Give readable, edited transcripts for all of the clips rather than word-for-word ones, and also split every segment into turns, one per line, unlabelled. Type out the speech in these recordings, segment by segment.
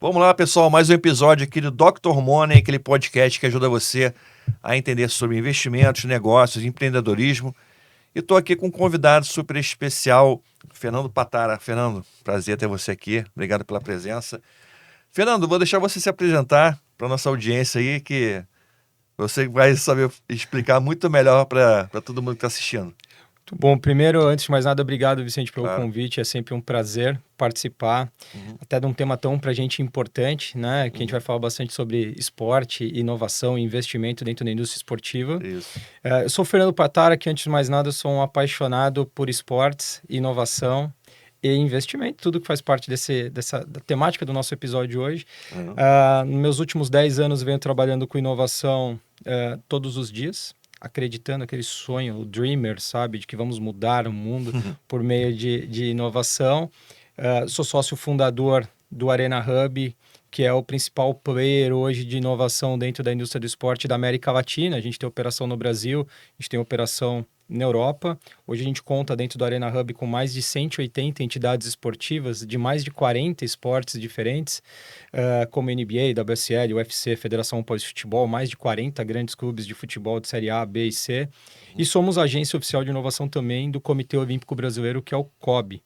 Vamos lá, pessoal, mais um episódio aqui do Dr. Money, aquele podcast que ajuda você a entender sobre investimentos, negócios, empreendedorismo. E estou aqui com um convidado super especial, Fernando Patara. Fernando, prazer ter você aqui. Obrigado pela presença. Fernando, vou deixar você se apresentar para a nossa audiência aí, que você vai saber explicar muito melhor para todo mundo que está assistindo.
Muito bom. Primeiro, antes de mais nada, obrigado, Vicente, pelo
Claro.
convite. É sempre um prazer participar, até de um tema tão para a gente importante, né? Que a gente vai falar bastante sobre esporte, inovação e investimento dentro da indústria esportiva.
Isso.
Eu sou o Fernando Patara, que antes de mais nada, sou um apaixonado por esportes, inovação e investimento, tudo que faz parte da temática do nosso episódio de hoje. Nos meus últimos 10 anos, venho trabalhando com inovação todos os dias, acreditando naquele sonho, o dreamer, sabe, de que vamos mudar o mundo por meio de inovação. Sou sócio fundador do Arena Hub, que é o principal player hoje de inovação dentro da indústria do esporte da América Latina. A gente tem operação no Brasil, a gente tem operação na Europa. Hoje a gente conta dentro do Arena Hub com mais de 180 entidades esportivas de mais de 40 esportes diferentes, como NBA, WSL, UFC, Federação Paulista de Futebol, mais de 40 grandes clubes de futebol de Série A, B e C. E somos agência oficial de inovação também do Comitê Olímpico Brasileiro, que é o COB.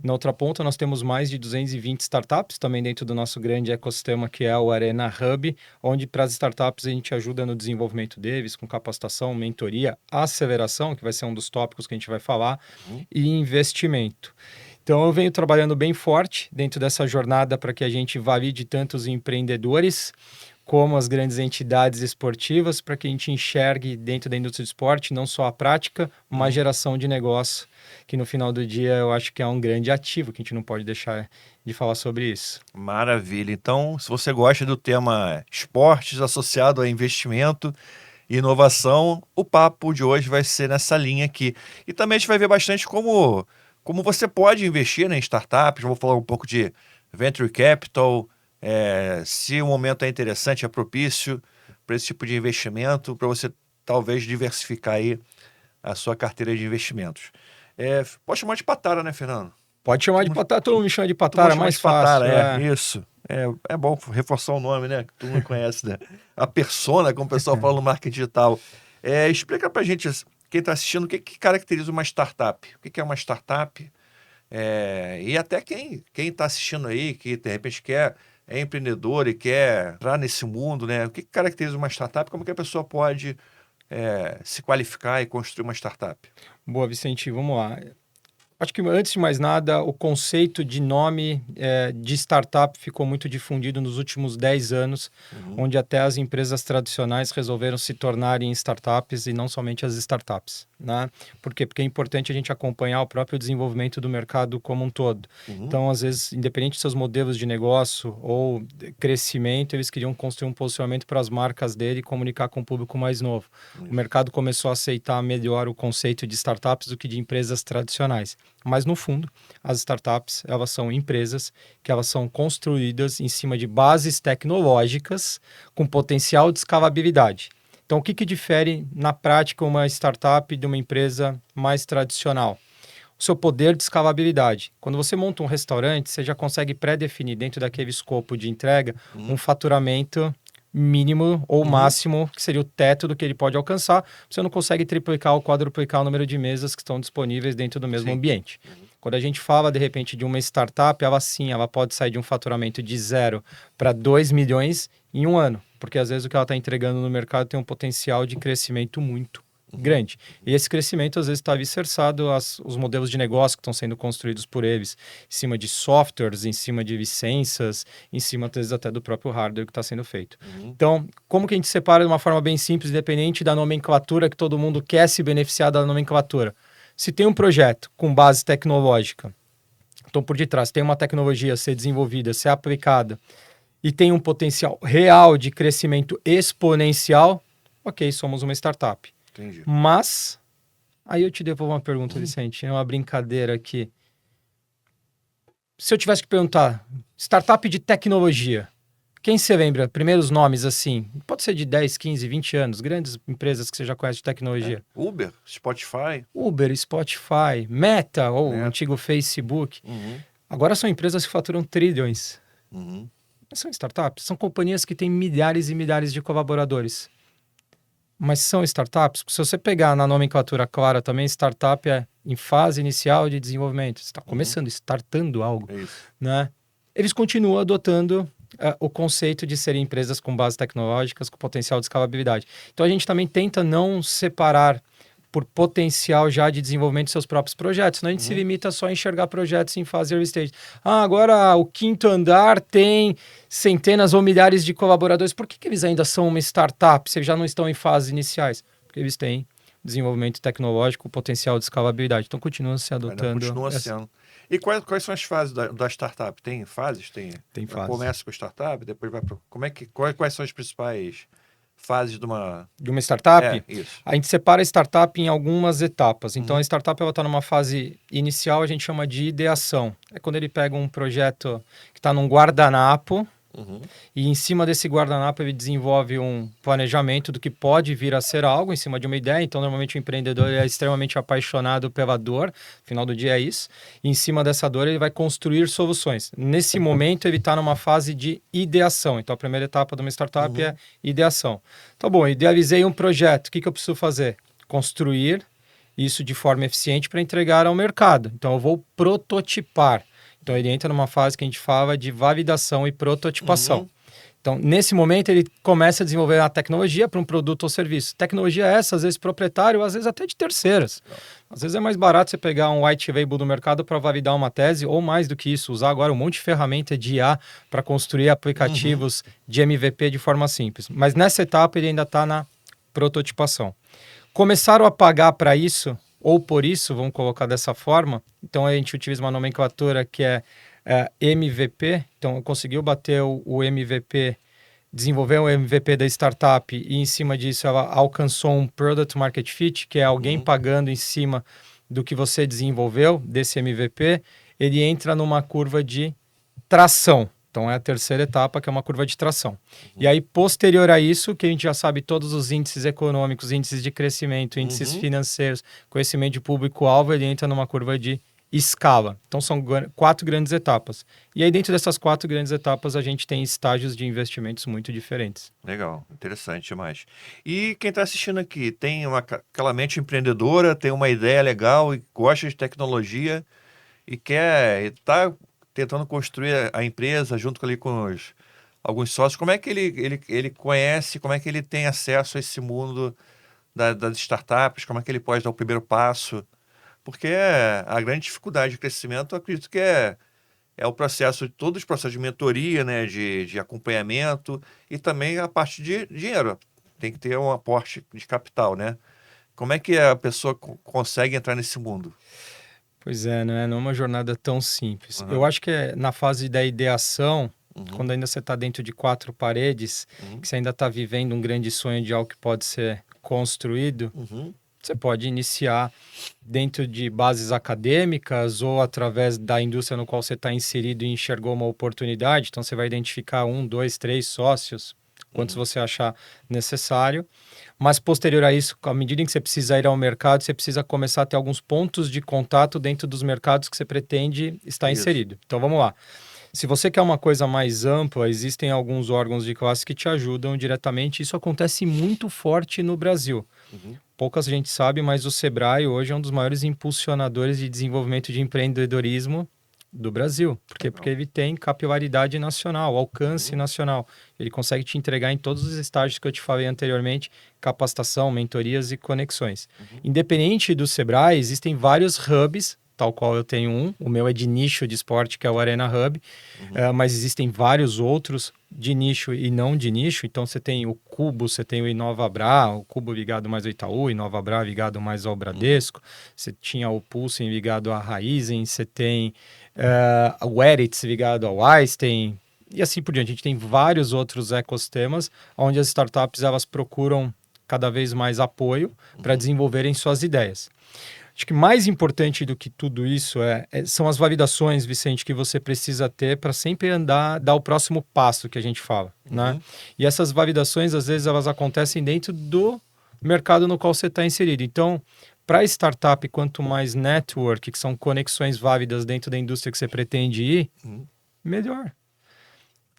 Na outra ponta, nós temos mais de 220 startups também dentro do nosso grande ecossistema, que é o Arena Hub, onde para as startups a gente ajuda no desenvolvimento deles, com capacitação, mentoria, aceleração, que vai ser um dos tópicos que a gente vai falar, e investimento. Então, eu venho trabalhando bem forte dentro dessa jornada para que a gente valide tanto os empreendedores como as grandes entidades esportivas, para que a gente enxergue dentro da indústria do esporte não só a prática, mas a geração de negócio, que no final do dia eu acho que é um grande ativo, que a gente não pode deixar de falar sobre isso.
Maravilha. Então, se você gosta do tema esportes associado a investimento e inovação, o papo de hoje vai ser nessa linha aqui. E também a gente vai ver bastante como você pode investir, né, em startups. Vou falar um pouco de venture capital, se o momento é interessante, é propício para esse tipo de investimento, para você talvez diversificar aí a sua carteira de investimentos. Pode chamar de Patara, né, Fernando?
Pode chamar de Patara, todo mundo me chama de
Tu
Patara,
pode chamar
mais
de Patara,
fácil.
isso. É bom reforçar o nome, né? Que todo mundo conhece, né? A persona, como o pessoal fala no marketing digital. Explica pra gente, quem está assistindo, o que caracteriza uma startup? O que é uma startup? E até quem está assistindo aí, que de repente é empreendedor e quer entrar nesse mundo, né? O que caracteriza uma startup? Como que a pessoa pode se qualificar e construir uma startup?
Boa, Vicente, vamos lá. Acho que antes de mais nada, o conceito de nome de startup ficou muito difundido nos últimos 10 anos, onde até as empresas tradicionais resolveram se tornarem startups e não somente as startups, né? Por quê? Porque é importante a gente acompanhar o próprio desenvolvimento do mercado como um todo. Então, às vezes, independente dos seus modelos de negócio ou crescimento, eles queriam construir um posicionamento para as marcas dele e comunicar com o público mais novo. O mercado começou a aceitar melhor o conceito de startups do que de empresas tradicionais. Mas, no fundo, as startups, elas são empresas que elas são construídas em cima de bases tecnológicas com potencial de escalabilidade. Então, o que difere, na prática, uma startup de uma empresa mais tradicional? O seu poder de escalabilidade. Quando você monta um restaurante, você já consegue pré-definir dentro daquele escopo de entrega um faturamento mínimo ou máximo, que seria o teto do que ele pode alcançar. Você não consegue triplicar ou quadruplicar o número de mesas que estão disponíveis dentro do mesmo ambiente. Quando a gente fala, de repente, de uma startup, ela pode sair de um faturamento de 0 para 2 milhões em um ano, porque às vezes o que ela está entregando no mercado tem um potencial de crescimento muito grande. E esse crescimento, às vezes, está alicerçado os modelos de negócio que estão sendo construídos por eles, em cima de softwares, em cima de licenças, em cima, às vezes, até do próprio hardware que está sendo feito. Então, como que a gente separa de uma forma bem simples, independente da nomenclatura, que todo mundo quer se beneficiar da nomenclatura? Se tem um projeto com base tecnológica, então por detrás tem uma tecnologia a ser desenvolvida, a ser aplicada, e tem um potencial real de crescimento exponencial, ok, somos uma startup.
Entendi.
Mas, aí eu te devolvo uma pergunta, Vicente, é uma brincadeira aqui. Se eu tivesse que perguntar, startup de tecnologia, Quem você lembra? Primeiros nomes assim, pode ser de 10, 15, 20 anos, grandes empresas que você já conhece de tecnologia.
Uber, Spotify,
Uber, Spotify, Meta, ou o
né?
antigo Facebook.
Uhum,
Agora são empresas que faturam trilhões.
uhum,
Mas são startups, são companhias que têm milhares e milhares de colaboradores. Mas são startups? Se você pegar na nomenclatura clara também, startup é em fase inicial de desenvolvimento. Você está começando, startando algo,
é isso.
né? Eles continuam adotando o conceito de serem empresas com bases tecnológicas, com potencial de escalabilidade. Então, a gente também tenta não separar por potencial já de desenvolvimento de seus próprios projetos. Senão a gente se limita só a enxergar projetos em fase early stage. Agora o quinto andar tem centenas ou milhares de colaboradores. Por que eles ainda são uma startup se eles já não estão em fases iniciais? Porque eles têm desenvolvimento tecnológico, potencial de escalabilidade. Então continuam se
Ainda
adotando.
continua sendo. E quais são as fases da startup? Tem fases?
Tem fases.
Começa com startup, depois vai para... Quais são as principais fases de uma...
De uma startup,
isso.
a gente separa a startup em algumas etapas. Então, a startup está numa fase inicial, a gente chama de ideação. É quando ele pega um projeto que está num guardanapo, e em cima desse guardanapo ele desenvolve um planejamento do que pode vir a ser algo, em cima de uma ideia. Então, normalmente o empreendedor é extremamente apaixonado pela dor, no final do dia é isso. E em cima dessa dor ele vai construir soluções. Nesse momento ele está numa fase de ideação. Então, a primeira etapa de uma startup é ideação. Tá bom, idealizei um projeto, o que eu preciso fazer? Construir isso de forma eficiente para entregar ao mercado. Então, eu vou prototipar. Então, ele entra numa fase que a gente fala de validação e prototipação. Então, nesse momento, ele começa a desenvolver a tecnologia para um produto ou serviço. Tecnologia essa, às vezes, proprietário, às vezes até de terceiras. Às vezes é mais barato você pegar um white label do mercado para validar uma tese, ou mais do que isso, usar agora um monte de ferramenta de IA para construir aplicativos de MVP de forma simples. Mas nessa etapa, ele ainda está na prototipação. Começaram a pagar para isso, ou por isso, vamos colocar dessa forma. Então, a gente utiliza uma nomenclatura que é MVP. Então, conseguiu bater o MVP, desenvolver o MVP da startup e, em cima disso, ela alcançou um Product Market Fit, que é alguém pagando em cima do que você desenvolveu, desse MVP. Ele entra numa curva de tração. Então, é a terceira etapa, que é uma curva de tração. E aí, posterior a isso, que a gente já sabe todos os índices econômicos, índices de crescimento, índices financeiros, conhecimento de público-alvo, ele entra numa curva de escala. Então, são 4 grandes etapas. E aí, dentro dessas 4 grandes etapas, a gente tem estágios de investimentos muito diferentes.
Legal, interessante demais. E quem está assistindo aqui, tem aquela mente empreendedora, tem uma ideia legal e gosta de tecnologia e está tentando construir a empresa junto ali com alguns sócios. Como é que ele conhece, como é que ele tem acesso a esse mundo das startups? Como é que ele pode dar o primeiro passo? Porque a grande dificuldade de crescimento, eu acredito que é o processo, todos os processos de mentoria, né, de acompanhamento e também a parte de dinheiro. Tem que ter um aporte de capital, né? Como é que a pessoa consegue entrar nesse mundo?
Pois é, não é uma jornada tão simples. Eu acho que é na fase da ideação, quando ainda você está dentro de 4 paredes, que você ainda está vivendo um grande sonho de algo que pode ser construído, você pode iniciar dentro de bases acadêmicas ou através da indústria no qual você está inserido e enxergou uma oportunidade. Então, você vai identificar 1, 2, 3 sócios, quantos você achar necessário. Mas, posterior a isso, à medida em que você precisa ir ao mercado, você precisa começar a ter alguns pontos de contato dentro dos mercados que você pretende estar inserido. Então, vamos lá. Se você quer uma coisa mais ampla, existem alguns órgãos de classe que te ajudam diretamente. Isso acontece muito forte no Brasil. Poucas gente sabe, mas o Sebrae hoje é um dos maiores impulsionadores de desenvolvimento de empreendedorismo do Brasil. Por quê? Porque ele tem capilaridade nacional, alcance nacional. Ele consegue te entregar em todos os estágios que eu te falei anteriormente, capacitação, mentorias e conexões. Independente do Sebrae, existem vários hubs, tal qual eu tenho um. O meu é de nicho de esporte, que é o Arena Hub. Mas existem vários outros de nicho e não de nicho. Então, você tem o Cubo, você tem o InovaBra, o Cubo ligado mais ao Itaú, o InovaBra ligado mais ao Bradesco. Você tinha o Pulse ligado à Raizen, você tem o Eritz ligado ao Einstein, e assim por diante. A gente tem vários outros ecossistemas onde as startups elas procuram cada vez mais apoio para desenvolverem suas ideias. Acho que mais importante do que tudo isso são as validações, Vicente, que você precisa ter para sempre dar o próximo passo que a gente fala, né? E essas validações, às vezes, elas acontecem dentro do mercado no qual você está inserido. Então, para startup, quanto mais network, que são conexões válidas dentro da indústria que você pretende ir, melhor.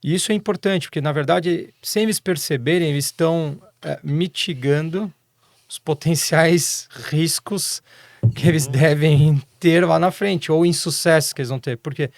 E isso é importante, porque, na verdade, sem eles perceberem, eles estão mitigando os potenciais riscos que eles devem ter lá na frente, ou insucessos que eles vão ter. Porque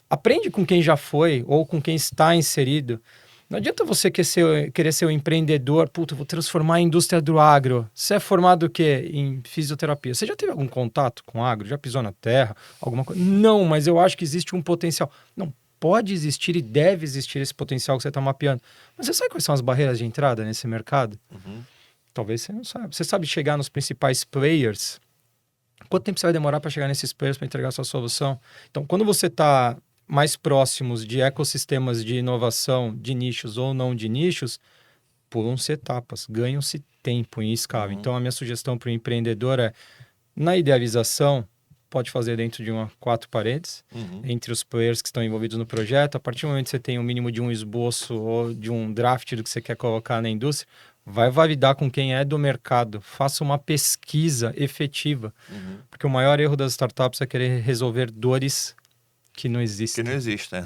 aprende com quem já foi, ou com quem está inserido. Não adianta você querer ser um empreendedor, puta, vou transformar a indústria do agro. Você é formado o quê? Em fisioterapia. Você já teve algum contato com agro? Já pisou na terra? Alguma coisa? Não, mas eu acho que existe um potencial. Não, pode existir e deve existir esse potencial que você está mapeando. Mas você sabe quais são as barreiras de entrada nesse mercado? Talvez você não saiba. Você sabe chegar nos principais players? Quanto tempo você vai demorar para chegar nesses players para entregar a sua solução? Então, quando você está mais próximos de ecossistemas de inovação, de nichos ou não de nichos, pulam-se etapas, ganham-se tempo em escala. Então, a minha sugestão para o empreendedor é, na idealização, pode fazer dentro de 4 paredes, entre os players que estão envolvidos no projeto. A partir do momento que você tem o mínimo de um esboço ou de um draft do que você quer colocar na indústria, vai validar com quem é do mercado. Faça uma pesquisa efetiva. Porque o maior erro das startups é querer resolver dores que não existem.
Que não existe, né?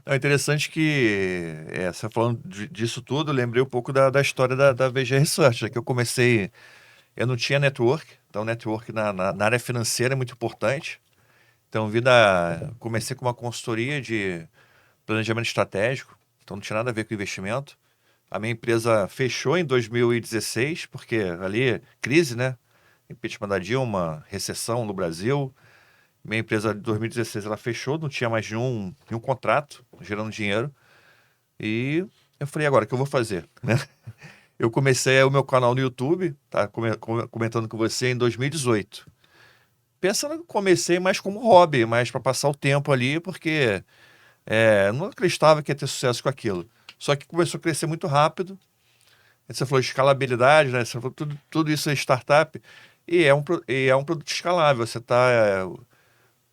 É interessante que, você falando disso tudo, eu lembrei um pouco da história da VG Research, né? Que eu não tinha network, então network na área financeira é muito importante. Então, comecei com uma consultoria de planejamento estratégico, então não tinha nada a ver com investimento. A minha empresa fechou em 2016, porque ali, crise, né? Impeachment da Dilma, recessão no Brasil. Minha empresa de 2016 ela fechou, não tinha mais nenhum contrato gerando dinheiro. E eu falei, agora o que eu vou fazer? Né? Eu comecei o meu canal no YouTube, tá comentando com você, em 2018. Pensando que comecei mais como hobby, mais para passar o tempo ali, porque não acreditava que ia ter sucesso com aquilo. Só que começou a crescer muito rápido. Você falou de escalabilidade, né? Você falou tudo isso é startup. E é um produto escalável.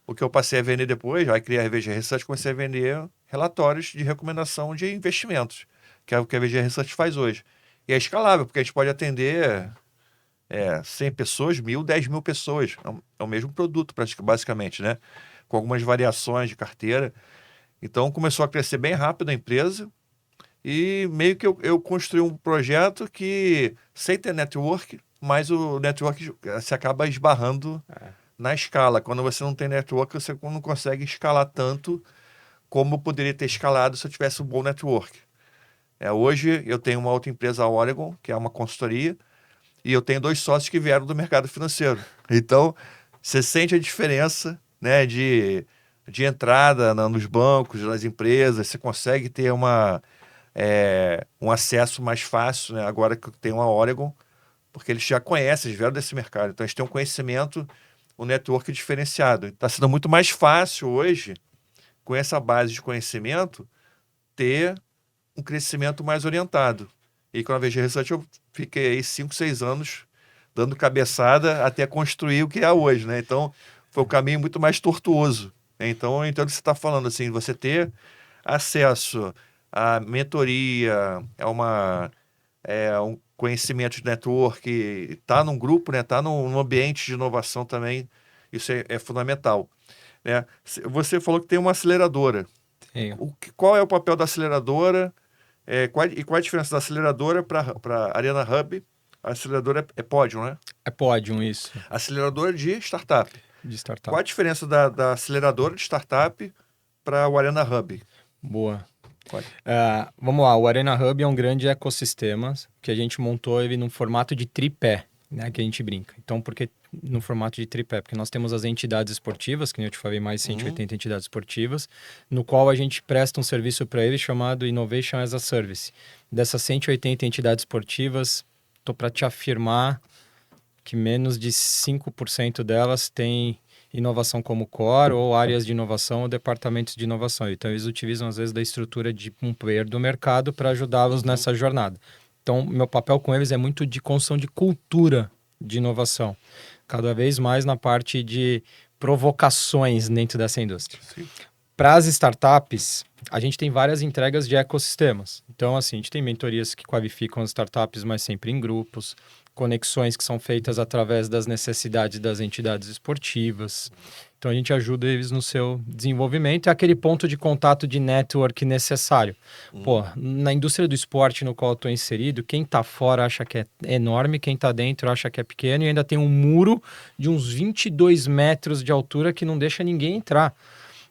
O que eu passei a vender depois, aí criei a VG Research, comecei a vender relatórios de recomendação de investimentos, que é o que a VG Research faz hoje. E é escalável, porque a gente pode atender 100 pessoas, 1.000, 10.000 pessoas. É o mesmo produto, basicamente, né? Com algumas variações de carteira. Então, começou a crescer bem rápido a empresa e meio que eu construí um projeto que, sem ter network, mas o network se acaba esbarrando na escala. Quando você não tem network, você não consegue escalar tanto como poderia ter escalado se eu tivesse um bom network. Hoje eu tenho uma outra empresa, a Oregon, que é uma consultoria, e eu tenho 2 sócios que vieram do mercado financeiro. Então, você sente a diferença, né, de entrada nos bancos, nas empresas, você consegue ter um acesso mais fácil, né, agora que eu tenho a Oregon, porque eles já conhecem, eles vieram desse mercado. Então, eles têm um conhecimento, um network diferenciado. Está sendo muito mais fácil hoje, com essa base de conhecimento, ter um crescimento mais orientado. E com a VG Research eu fiquei aí 5, 6 anos dando cabeçada até construir o que é hoje, né? Então, foi um caminho muito mais tortuoso. Então, eu entendo o que você está falando, assim, você ter acesso à mentoria, um conhecimento de network, está num grupo, né? Está num ambiente de inovação também, isso é fundamental. Né? Você falou que tem uma aceleradora.
Tenho.
Qual é o papel da aceleradora? Qual a diferença da aceleradora para a Arena Hub? A aceleradora é Podium, né?
É Podium, isso,
Aceleradora de startup.
de startup.
Qual a diferença da aceleradora de startup para o Arena Hub?
Boa. Vamos lá, o Arena Hub é um grande ecossistema que a gente montou ele num formato de tripé, né, que a gente brinca. Então, por que no formato de tripé? Porque nós temos as entidades esportivas, que eu te falei, mais 180 entidades esportivas, no qual a gente presta um serviço para eles chamado Innovation as a Service. Dessas 180 entidades esportivas, estou para te afirmar que menos de 5% delas têm inovação como core, ou áreas de inovação, ou departamentos de inovação. Então, eles utilizam, às vezes, da estrutura de um player do mercado para ajudá-los nessa jornada. Então, meu papel com eles é muito de construção de cultura de inovação, cada vez mais na parte de provocações dentro dessa indústria.
Sim.
Para as startups, a gente tem várias entregas de ecossistemas. Então, assim, a gente tem mentorias que qualificam as startups, mas sempre em grupos, conexões que são feitas através das necessidades das entidades esportivas. Então, a gente ajuda eles no seu desenvolvimento. É aquele ponto de contato de network necessário. Pô, na indústria do esporte no qual eu estou inserido, quem está fora acha que é enorme, quem está dentro acha que é pequeno e ainda tem um muro de uns 22 metros de altura que não deixa ninguém entrar.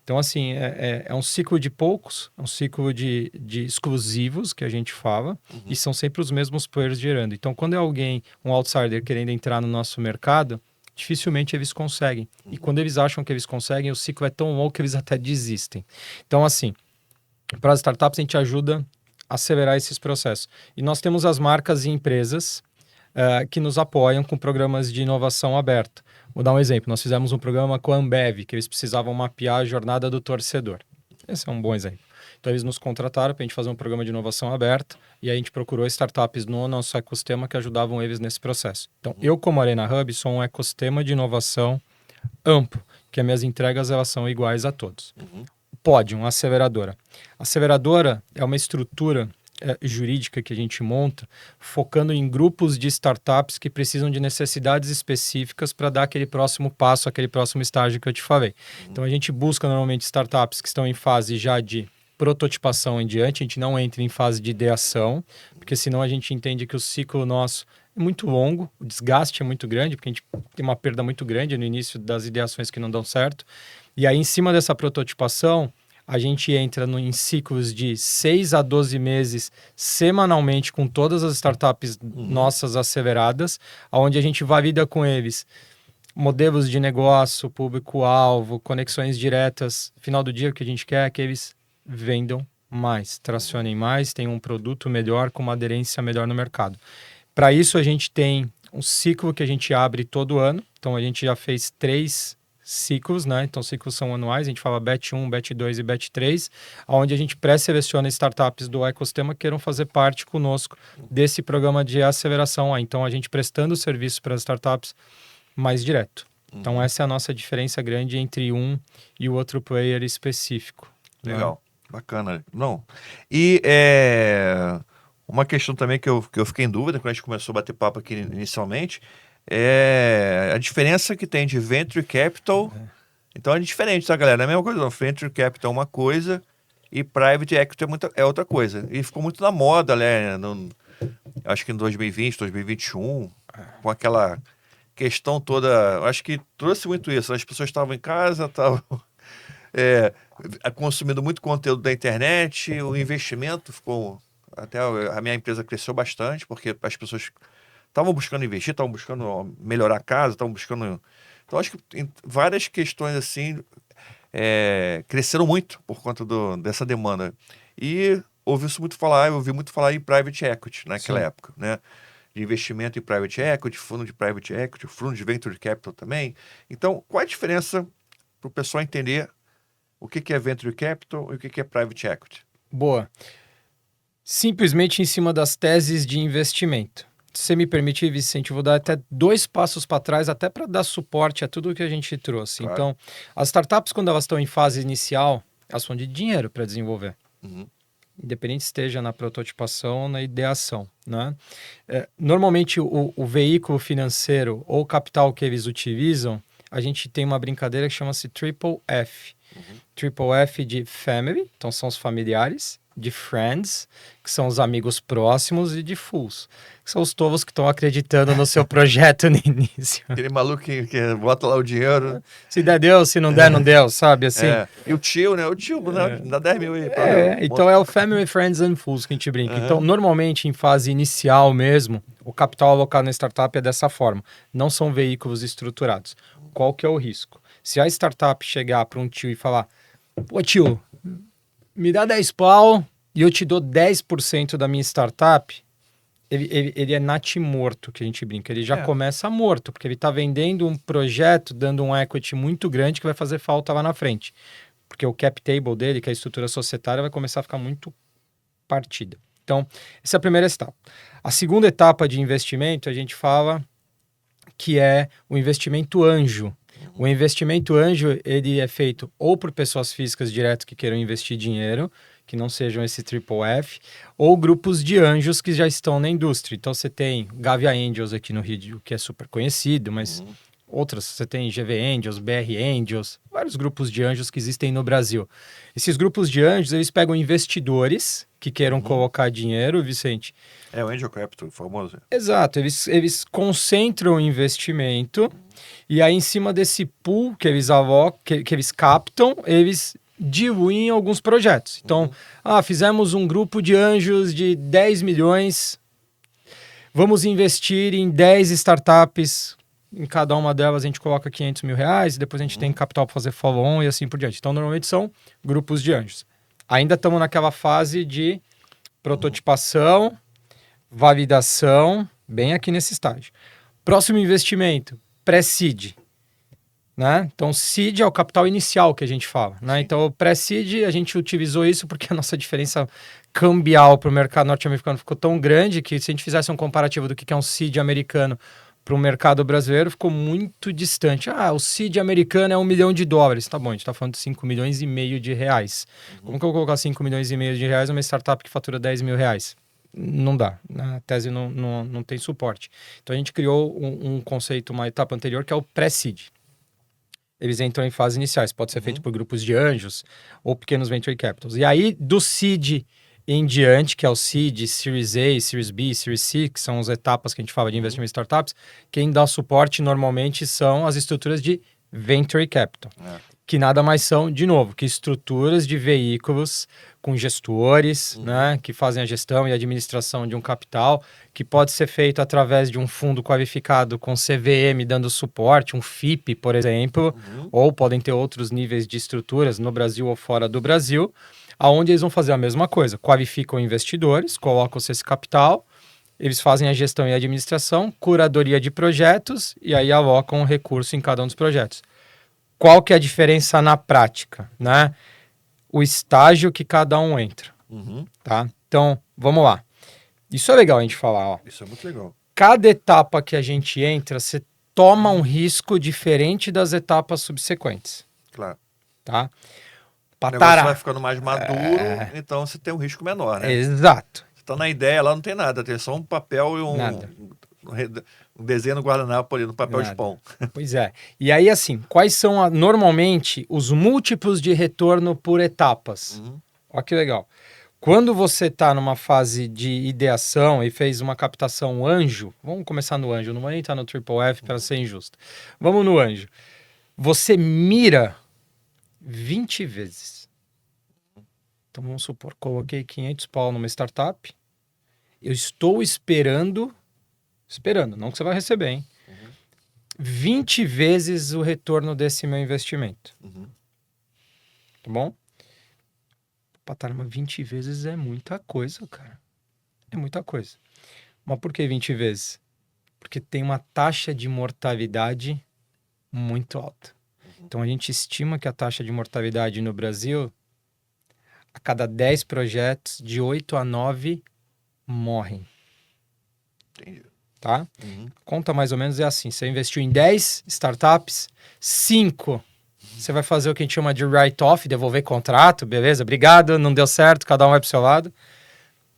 Então, assim, é um ciclo de poucos, é um ciclo de exclusivos que a gente fala, e são sempre os mesmos players gerando. Então, quando é alguém, um outsider, querendo entrar no nosso mercado, dificilmente eles conseguem. E quando eles acham que eles conseguem, o ciclo é tão longo que eles até desistem. Então, assim, para as startups, a gente ajuda a acelerar esses processos. E nós temos as marcas e empresas que nos apoiam com programas de inovação aberta. Vou dar um exemplo. Nós fizemos um programa com a Ambev, que eles precisavam mapear a jornada do torcedor. Esse é um bom exemplo. Então, eles nos contrataram para a gente fazer um programa de inovação aberta e aí a gente procurou startups no nosso ecossistema que ajudavam eles nesse processo. Então, eu, como Arena Hub, sou um ecossistema de inovação amplo, que as minhas entregas elas são iguais a todos. Podium, aceleradora. A aceleradora é uma estrutura jurídica que a gente monta, focando em grupos de startups que precisam de necessidades específicas para dar aquele próximo passo, aquele próximo estágio que eu te falei. Então, a gente busca normalmente startups que estão em fase já de prototipação em diante, a gente não entra em fase de ideação, porque senão a gente entende que o ciclo nosso é muito longo, o desgaste é muito grande, porque a gente tem uma perda muito grande no início das ideações que não dão certo. E aí, em cima dessa prototipação, a gente entra em ciclos de 6 a 12 meses semanalmente com todas as startups nossas aceleradas, onde a gente valida com eles modelos de negócio, público-alvo, conexões diretas. Final do dia, o que a gente quer é que eles vendam mais, tracionem mais, tenham um produto melhor, com uma aderência melhor no mercado. Para isso, a gente tem um ciclo que a gente abre todo ano. Então, a gente já fez 3 ciclos, né? Então, ciclos são anuais, a gente fala Batch 1, Batch 2 e Batch 3, onde a gente pré-seleciona startups do ecossistema que queiram fazer parte conosco desse programa de aceleração. Então, a gente prestando serviço para as startups mais direto. Então, essa é a nossa diferença grande entre um e o outro player específico.
Legal, bacana. Não. E uma questão também que eu fiquei em dúvida quando a gente começou a bater papo aqui inicialmente é a diferença que tem de Venture Capital. Então é diferente, tá, galera? Não é a mesma coisa. Não. Venture Capital é uma coisa e Private Equity é outra coisa. E ficou muito na moda, né? Acho que em 2020, 2021, com aquela questão toda. Acho que trouxe muito isso. As pessoas estavam em casa, estavam consumindo muito conteúdo da internet, o investimento ficou. Até a minha empresa cresceu bastante, porque as pessoas estavam buscando investir, estavam buscando melhorar a casa, estavam buscando. Então, acho que várias questões assim cresceram muito por conta dessa demanda. E eu ouvi muito falar em private equity naquela época, né? De investimento em private equity, fundo de private equity, fundo de venture capital também. Então, qual é a diferença para o pessoal entender o que é venture capital e o que é private equity?
Boa. Simplesmente em cima das teses de investimento. Se você me permitir, Vicente, eu vou dar até 2 passos para trás, até para dar suporte a tudo que a gente trouxe. Claro. Então, as startups, quando elas estão em fase inicial, elas precisam de dinheiro para desenvolver. Independente esteja na prototipação ou na ideação, né? Normalmente, o veículo financeiro ou capital que eles utilizam, a gente tem uma brincadeira que chama-se Triple F. Triple F de Family, então são os familiares, de Friends, que são os amigos próximos, e de Fools, que são os tolos que estão acreditando no seu projeto no início.
Aquele maluco que bota lá o dinheiro.
Se der, deu, se não der, não deu, sabe? Assim.
E o tio, né? O tio, dá 10 mil aí.
Então é o Family, Friends and Fools que a gente brinca. Então, normalmente, em fase inicial mesmo, o capital alocado na startup é dessa forma. Não são veículos estruturados. Qual que é o risco? Se a startup chegar para um tio e falar: pô, tio, me dá 10 pau e eu te dou 10% da minha startup, ele é natimorto, que a gente brinca. Ele já começa morto, porque ele está vendendo um projeto, dando um equity muito grande que vai fazer falta lá na frente. Porque o cap table dele, que é a estrutura societária, vai começar a ficar muito partida. Então, essa é a primeira etapa. A segunda etapa de investimento, a gente fala que é o investimento anjo. O investimento anjo, ele é feito ou por pessoas físicas direto que queiram investir dinheiro, que não sejam esse triple F, ou grupos de anjos que já estão na indústria. Então você tem Gavia Angels aqui no Rio, que é super conhecido, mas outras, você tem GV Angels, BR Angels, vários grupos de anjos que existem no Brasil. Esses grupos de anjos, eles pegam investidores que queiram colocar dinheiro, Vicente.
É o Angel Capital, famoso.
Exato, eles concentram o investimento e aí em cima desse pool que eles alocam, que eles captam, eles diluem em alguns projetos. Então, fizemos um grupo de anjos de 10 milhões, vamos investir em 10 startups, em cada uma delas a gente coloca 500 mil reais, depois a gente tem capital para fazer follow-on e assim por diante. Então, normalmente são grupos de anjos. Ainda estamos naquela fase de prototipação, validação, bem aqui nesse estágio. Próximo investimento, pré-seed. Né? Então, seed é o capital inicial que a gente fala. Né? Então, o pré-seed, a gente utilizou isso porque a nossa diferença cambial para o mercado norte-americano ficou tão grande que se a gente fizesse um comparativo do que é um seed americano para o mercado brasileiro, ficou muito distante. O seed americano é $1 milhão. Tá bom, a gente está falando de 5 milhões e meio de reais. Como que eu vou colocar 5 milhões e meio de reais numa startup que fatura 10 mil reais? Não dá, a tese não tem suporte. Então a gente criou um conceito, uma etapa anterior, que é o pré-seed. Eles entram em fases iniciais, pode ser feito por grupos de anjos ou pequenos venture capitals. E aí, do seed em diante, que é o seed, Series A, Series B, Series C, que são as etapas que a gente fala de investimento em startups, quem dá suporte normalmente são as estruturas de venture capital. Que nada mais são, de novo, que estruturas de veículos com gestores, né, que fazem a gestão e administração de um capital, que pode ser feito através de um fundo qualificado com CVM dando suporte, um FIP, por exemplo, ou podem ter outros níveis de estruturas no Brasil ou fora do Brasil, aonde eles vão fazer a mesma coisa, qualificam investidores, colocam-se esse capital, eles fazem a gestão e a administração, curadoria de projetos, e aí alocam um recurso em cada um dos projetos. Qual que é a diferença na prática, né? O estágio que cada um entra, tá? Então, vamos lá. Isso é legal a gente falar, ó.
Isso é muito legal.
Cada etapa que a gente entra, você toma um risco diferente das etapas subsequentes,
Claro.
tá?
O negócio
Patará.
vai ficando mais maduro, então você tem um risco menor, né?
Exato.
Você tá na ideia, lá não tem nada, tem só um papel e
Nada.
um desenho no guardanapo ali, no papel de
Nada.
pão.
Pois é. E aí, assim, quais são normalmente os múltiplos de retorno por etapas? Olha que legal. Quando você está numa fase de ideação e fez uma captação anjo, vamos começar no anjo, não vou nem entrar no Triple F para ser injusto. Vamos no anjo. Você mira 20 vezes. Então vamos supor, coloquei 500 pau numa startup, eu estou esperando, não que você vai receber, hein? 20 vezes o retorno desse meu investimento. Tá bom? Patarma 20 vezes é muita coisa, cara. É muita coisa. Mas por que 20 vezes? Porque tem uma taxa de mortalidade muito alta. Então a gente estima que a taxa de mortalidade no Brasil, a cada 10 projetos, de 8 a 9 morrem.
Entendi.
Tá? Conta mais ou menos é assim. Você investiu em 10 startups, 5 você vai fazer o que a gente chama de write-off, devolver contrato, beleza, obrigado, não deu certo, cada um vai pro seu lado.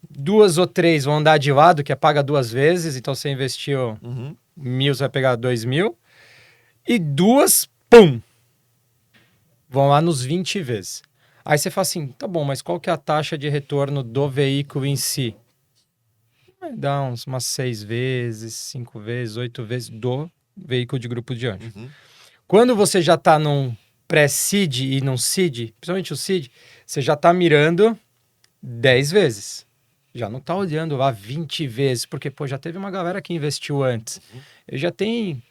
2 ou 3 vão andar de lado, que é paga 2 vezes, então você investiu 1.000, você vai pegar 2.000. E 2, pum, vão lá nos 20 vezes. Aí você fala assim, tá bom, mas qual que é a taxa de retorno do veículo em si? Vai dar umas 6 vezes, 5 vezes, 8 vezes do veículo de grupo de anjo. Quando você já está num pré-seed e num seed, principalmente o seed, você já está mirando 10 vezes. Já não está olhando lá 20 vezes, porque já teve uma galera que investiu antes. Ele já tem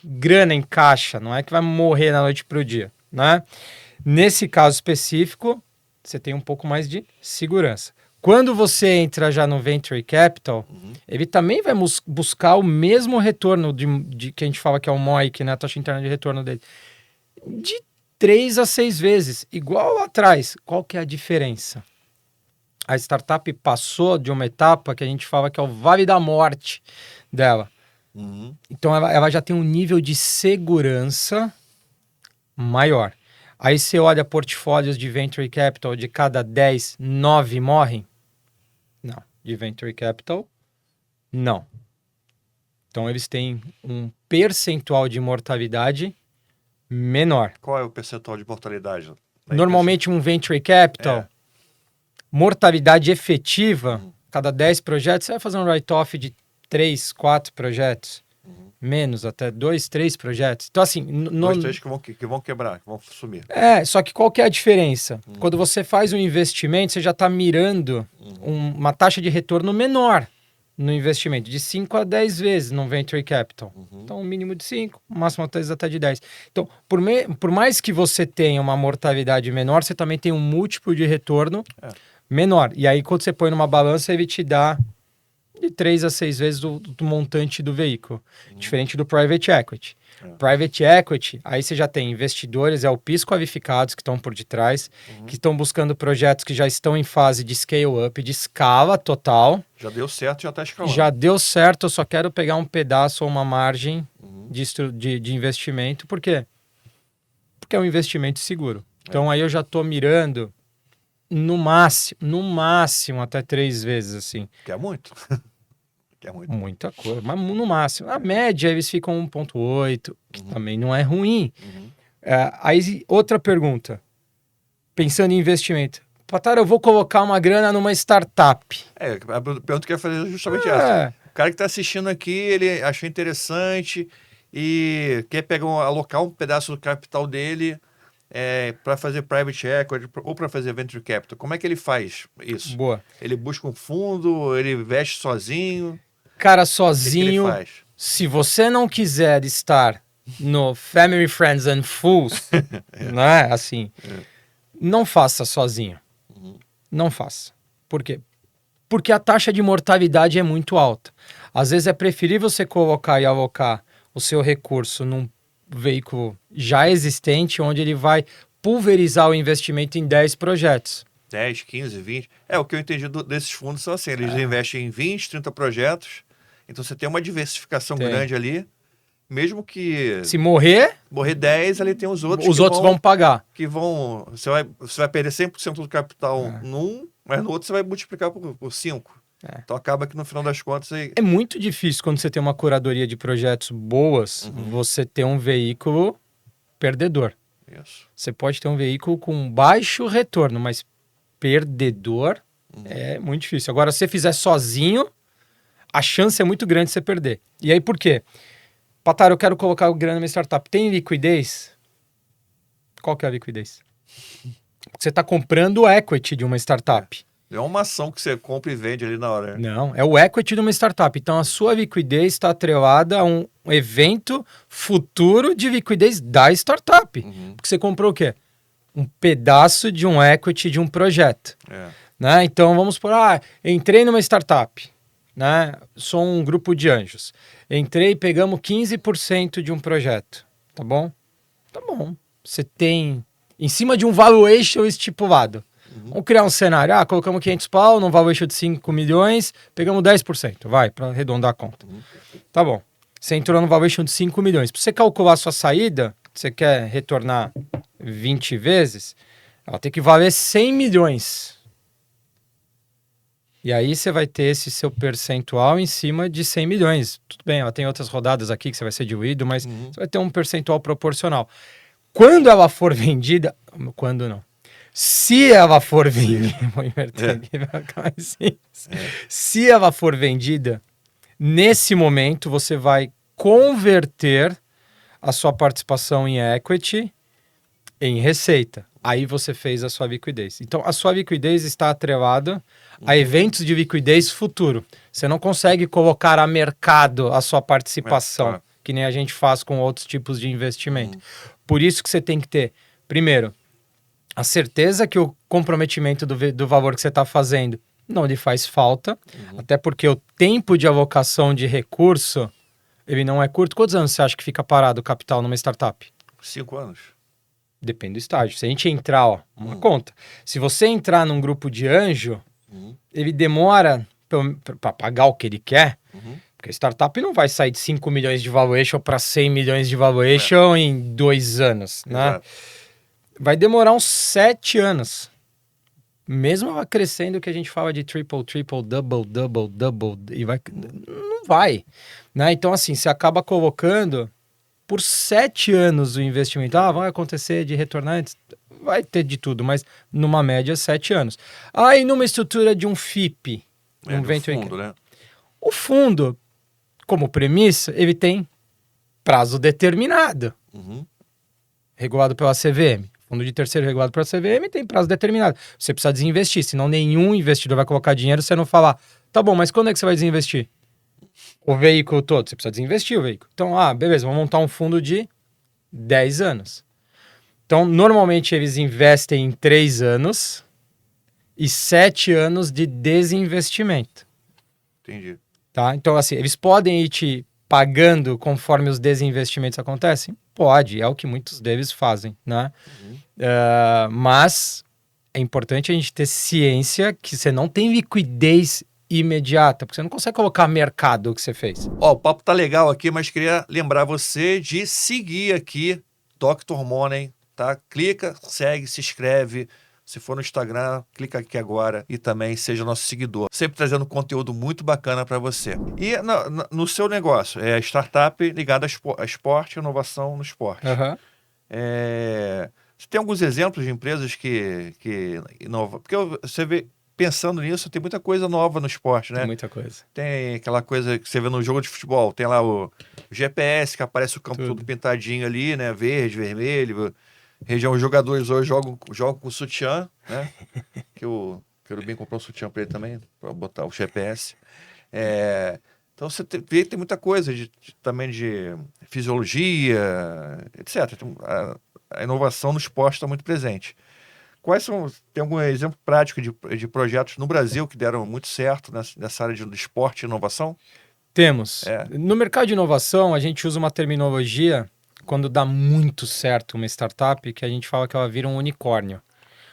grana em caixa, não é que vai morrer da noite para o dia, né? Nesse caso específico, você tem um pouco mais de segurança. Quando você entra já no Venture Capital, ele também vai buscar o mesmo retorno de que a gente fala que é o MOIC, né, a taxa interna de retorno dele, de 3 a 6 vezes, igual lá atrás. Qual que é a diferença? A startup passou de uma etapa que a gente fala que é o vale da morte dela.
Uhum.
Então ela já tem um nível de segurança maior. Aí você olha portfólios de Venture Capital, de cada 10, 9 morrem? Não. De Venture Capital, não. Então eles têm um percentual de mortalidade menor.
Qual é o percentual de mortalidade?
Normalmente um Venture Capital, mortalidade efetiva, cada 10 projetos, você vai fazer um write-off de 3, 4 projetos. Menos, até 2, 3 projetos. Então, assim...
2, 3 que vão quebrar, que vão sumir.
Só que qual que é a diferença? Quando você faz um investimento, você já está mirando uma taxa de retorno menor no investimento, de 5 a 10 vezes no Venture Capital. Então, um mínimo de 5, máximo até de 10. Então, por mais que você tenha uma mortalidade menor, você também tem um múltiplo de retorno menor. E aí, quando você põe numa balança, ele te dá de 3 a 6 vezes do montante do veículo. Diferente do Private Equity. Private Equity, aí você já tem investidores, LPs qualificados que estão por detrás, que estão buscando projetos que já estão em fase de scale-up, de escala total.
Já deu certo, já está escalando.
Já deu certo, eu só quero pegar um pedaço ou uma margem de investimento. Por quê? Porque é um investimento seguro. Então aí eu já estou mirando no máximo até 3 vezes, assim.
Que é muito. Que é muito.
Muita coisa, mas no máximo. A média, eles ficam 1,8, que também não é ruim. Aí, outra pergunta. Pensando em investimento. Patara, eu vou colocar uma grana numa startup.
A pergunta que eu ia fazer é justamente essa. O cara que está assistindo aqui, ele achou interessante e quer alocar um pedaço do capital dele para fazer private equity ou para fazer venture capital. Como é que ele faz isso?
Boa.
Ele busca um fundo, ele investe sozinho?
Cara,
O que
sozinho,
ele faz?
se você não quiser estar no Family, Friends and Fools, né, assim, não faça sozinho. Não faça. Por quê? Porque a taxa de mortalidade é muito alta. Às vezes é preferível você colocar e alocar o seu recurso num veículo já existente, onde ele vai pulverizar o investimento em 10 projetos.
10, 15, 20. O que eu entendi desses fundos são assim, eles investem em 20, 30 projetos, então você tem uma diversificação grande ali, mesmo que...
Se morrer
10, ali tem os outros
vão pagar.
Que vão... Você vai perder 100% do capital num, mas no outro você vai multiplicar por 5. Então acaba que no final das contas...
É muito difícil quando você tem uma curadoria de projetos boas, você ter um veículo perdedor.
Isso.
Você pode ter um veículo com baixo retorno, mas perdedor é muito difícil. Agora, se você fizer sozinho, a chance é muito grande de você perder. E aí, por quê? Patara, eu quero colocar o grana numa startup. Tem liquidez? Qual que é a liquidez? Você está comprando o equity de uma startup.
É uma ação que você compra e vende ali na hora.
Não, é o equity de uma startup. Então, a sua liquidez está atrelada a um evento futuro de liquidez da startup. Porque você comprou o quê? Um pedaço de um equity de um projeto. Né? Então, vamos por... entrei numa startup. Né? Sou um grupo de anjos. Entrei e pegamos 15% de um projeto. Tá bom? Tá bom. Você tem... Em cima de um valuation estipulado. Vamos criar um cenário. Colocamos 500 pau num valuation de 5 milhões, pegamos 10%. Vai, para arredondar a conta. Tá bom. Você entrou no valuation de 5 milhões. Para você calcular a sua saída, você quer retornar 20 vezes, ela tem que valer 100 milhões. E aí você vai ter esse seu percentual em cima de 100 milhões. Tudo bem, ela tem outras rodadas aqui que você vai ser diluído, mas você vai ter um percentual proporcional. Quando ela for vendida... Quando não? Se ela for vendida... Vou inverter aqui. Se ela for vendida, nesse momento você vai converter a sua participação em equity em receita. Aí você fez a sua liquidez. Então, a sua liquidez está atrelada a eventos de liquidez futuro. Você não consegue colocar a mercado a sua participação, que nem a gente faz com outros tipos de investimento. Por isso que você tem que ter, primeiro, a certeza que o comprometimento do valor que você está fazendo não lhe faz falta, até porque o tempo de alocação de recurso, ele não é curto. Quantos anos você acha que fica parado o capital numa startup?
5 anos.
Depende do estágio. Se a gente entrar, uma conta. Se você entrar num grupo de anjo, ele demora para pagar o que ele quer, Porque a startup não vai sair de 5 milhões de valuation para 100 milhões de valuation em 2 anos, né?
Exato.
Vai demorar uns 7 anos. Mesmo ela crescendo, que a gente fala de triple, double, e vai... Não vai, né? Então, assim, você acaba colocando por 7 anos o investimento. Vai acontecer de retornar antes? Vai ter de tudo, mas numa média, 7 anos. E numa estrutura de um FIP, um venture
fundo, né?
O fundo, como premissa, ele tem prazo determinado, regulado pela CVM. Fundo de terceiro regulado pela CVM tem prazo determinado. Você precisa desinvestir, senão nenhum investidor vai colocar dinheiro se você não falar, tá bom, mas quando é que você vai desinvestir? O veículo todo, você precisa desinvestir o veículo. Então, beleza, vamos montar um fundo de 10 anos. Então, normalmente eles investem em 3 anos e 7 anos de desinvestimento.
Entendi.
Tá? Então, assim, eles podem ir te pagando conforme os desinvestimentos acontecem? Pode, é o que muitos deles fazem, né? Mas é importante a gente ter ciência que você não tem liquidez imediata, porque você não consegue colocar mercado o que você fez.
O papo tá legal aqui, mas queria lembrar você de seguir aqui Dr. Money, tá? Clica, segue, se inscreve. Se for no Instagram, clica aqui agora e também seja nosso seguidor. Sempre trazendo conteúdo muito bacana para você. E no seu negócio, é startup ligada a esporte, inovação no esporte. Você tem alguns exemplos de empresas que inovam? Porque você vê, pensando nisso, tem muita coisa nova no esporte, né?
Tem muita coisa.
Tem aquela coisa que você vê no jogo de futebol, tem lá o GPS, que aparece o campo todo pintadinho ali, né? Verde, vermelho. Os jogadores hoje jogam com sutiã, né? Que o Querubim comprou um sutiã para ele também, para botar o GPS. Então você vê que tem muita coisa também de fisiologia, etc. A inovação no esporte está muito presente. Tem algum exemplo prático de projetos no Brasil que deram muito certo nessa área de esporte e inovação?
Temos. No mercado de inovação, a gente usa uma terminologia, quando dá muito certo uma startup, que a gente fala que ela vira um unicórnio.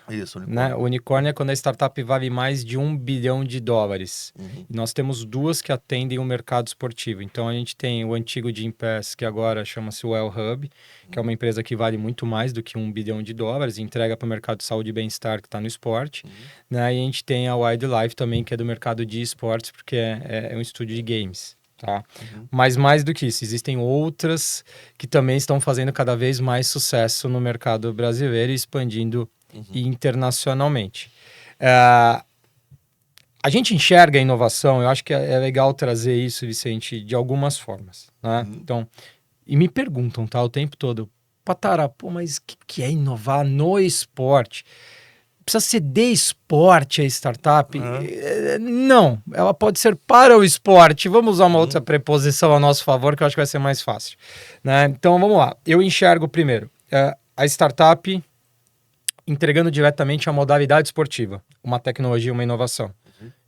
Isso,
unicórnio. Né? O unicórnio é quando a startup vale mais de $1 bilhão. E nós temos 2 que atendem o mercado esportivo. Então, a gente tem o antigo Gympass, que agora chama-se Well Hub, que é uma empresa que vale muito mais do que $1 bilhão, e entrega para o mercado de saúde e bem-estar, que está no esporte. Né? E a gente tem a Wildlife também, que é do mercado de esportes, porque é um estúdio de games. Tá? Mas mais do que isso, existem outras que também estão fazendo cada vez mais sucesso no mercado brasileiro e expandindo internacionalmente. A gente enxerga a inovação, eu acho que é legal trazer isso, Vicente, de algumas formas. Né? Então, e me perguntam, tá, o tempo todo, Patara, mas o que é inovar no esporte? Precisa ser de esporte a startup? Não, ela pode ser para o esporte. Vamos usar uma outra preposição a nosso favor, que eu acho que vai ser mais fácil. Né? Então, vamos lá. Eu enxergo primeiro a startup entregando diretamente a modalidade esportiva, uma tecnologia, uma inovação.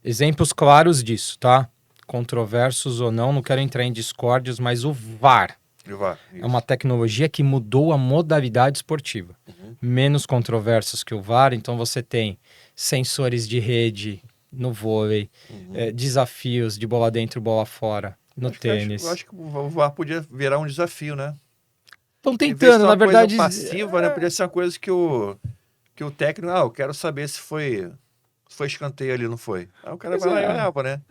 Exemplos claros disso, tá? Controversos ou não quero entrar em discórdias, mas o VAR. É uma tecnologia que mudou a modalidade esportiva. Menos controversos que o VAR, então você tem sensores de rede no vôlei, desafios de bola dentro, bola fora, no tênis.
Eu acho que o VAR podia virar um desafio, né?
Estão tentando, na verdade...
passiva, né? Podia ser uma coisa que o técnico... eu quero saber se foi escanteio ali, não foi. Aí o cara vai lá e olhava, né?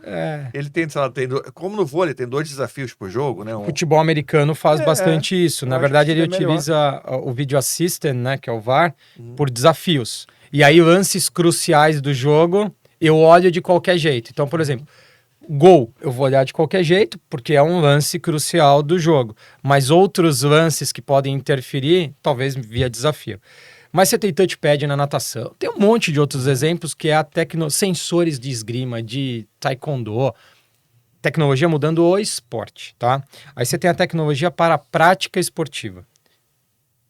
Ele tem, sei lá, como no vôlei, tem 2 desafios por jogo, né?
O futebol americano faz bastante isso. Na verdade, ele utiliza o Video Assistant, né, que é o VAR, por desafios. E aí, lances cruciais do jogo, eu olho de qualquer jeito. Então, por exemplo, gol, eu vou olhar de qualquer jeito, porque é um lance crucial do jogo. Mas outros lances que podem interferir, talvez via desafio. Mas você tem touchpad na natação. Tem um monte de outros exemplos que é sensores de esgrima, de taekwondo. Tecnologia mudando o esporte, tá? Aí você tem a tecnologia para a prática esportiva.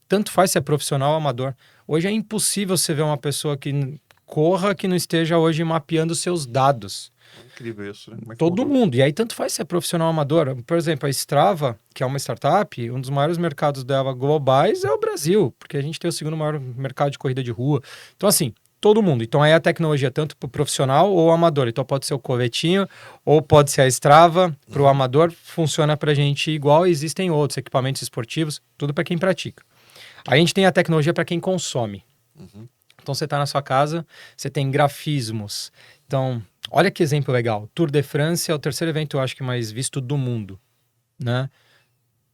Tanto faz se é profissional ou amador. Hoje é impossível você ver uma pessoa que corra que não esteja hoje mapeando seus dados.
Incrível isso, né?
Todo mundo. E aí tanto faz se é profissional ou amador. Por exemplo, a Strava, que é uma startup, um dos maiores mercados dela globais é o Brasil, porque a gente tem o segundo maior mercado de corrida de rua. Então, assim, todo mundo. Então aí a tecnologia, tanto para o profissional ou amador. Então pode ser o Covetinho, ou pode ser a Strava, para o amador, funciona para a gente igual. Existem outros equipamentos esportivos, tudo para quem pratica. Aí a gente tem a tecnologia para quem consome. Então você está na sua casa, você tem grafismos. Então, olha que exemplo legal. Tour de France é o terceiro evento, eu acho que mais visto do mundo, né?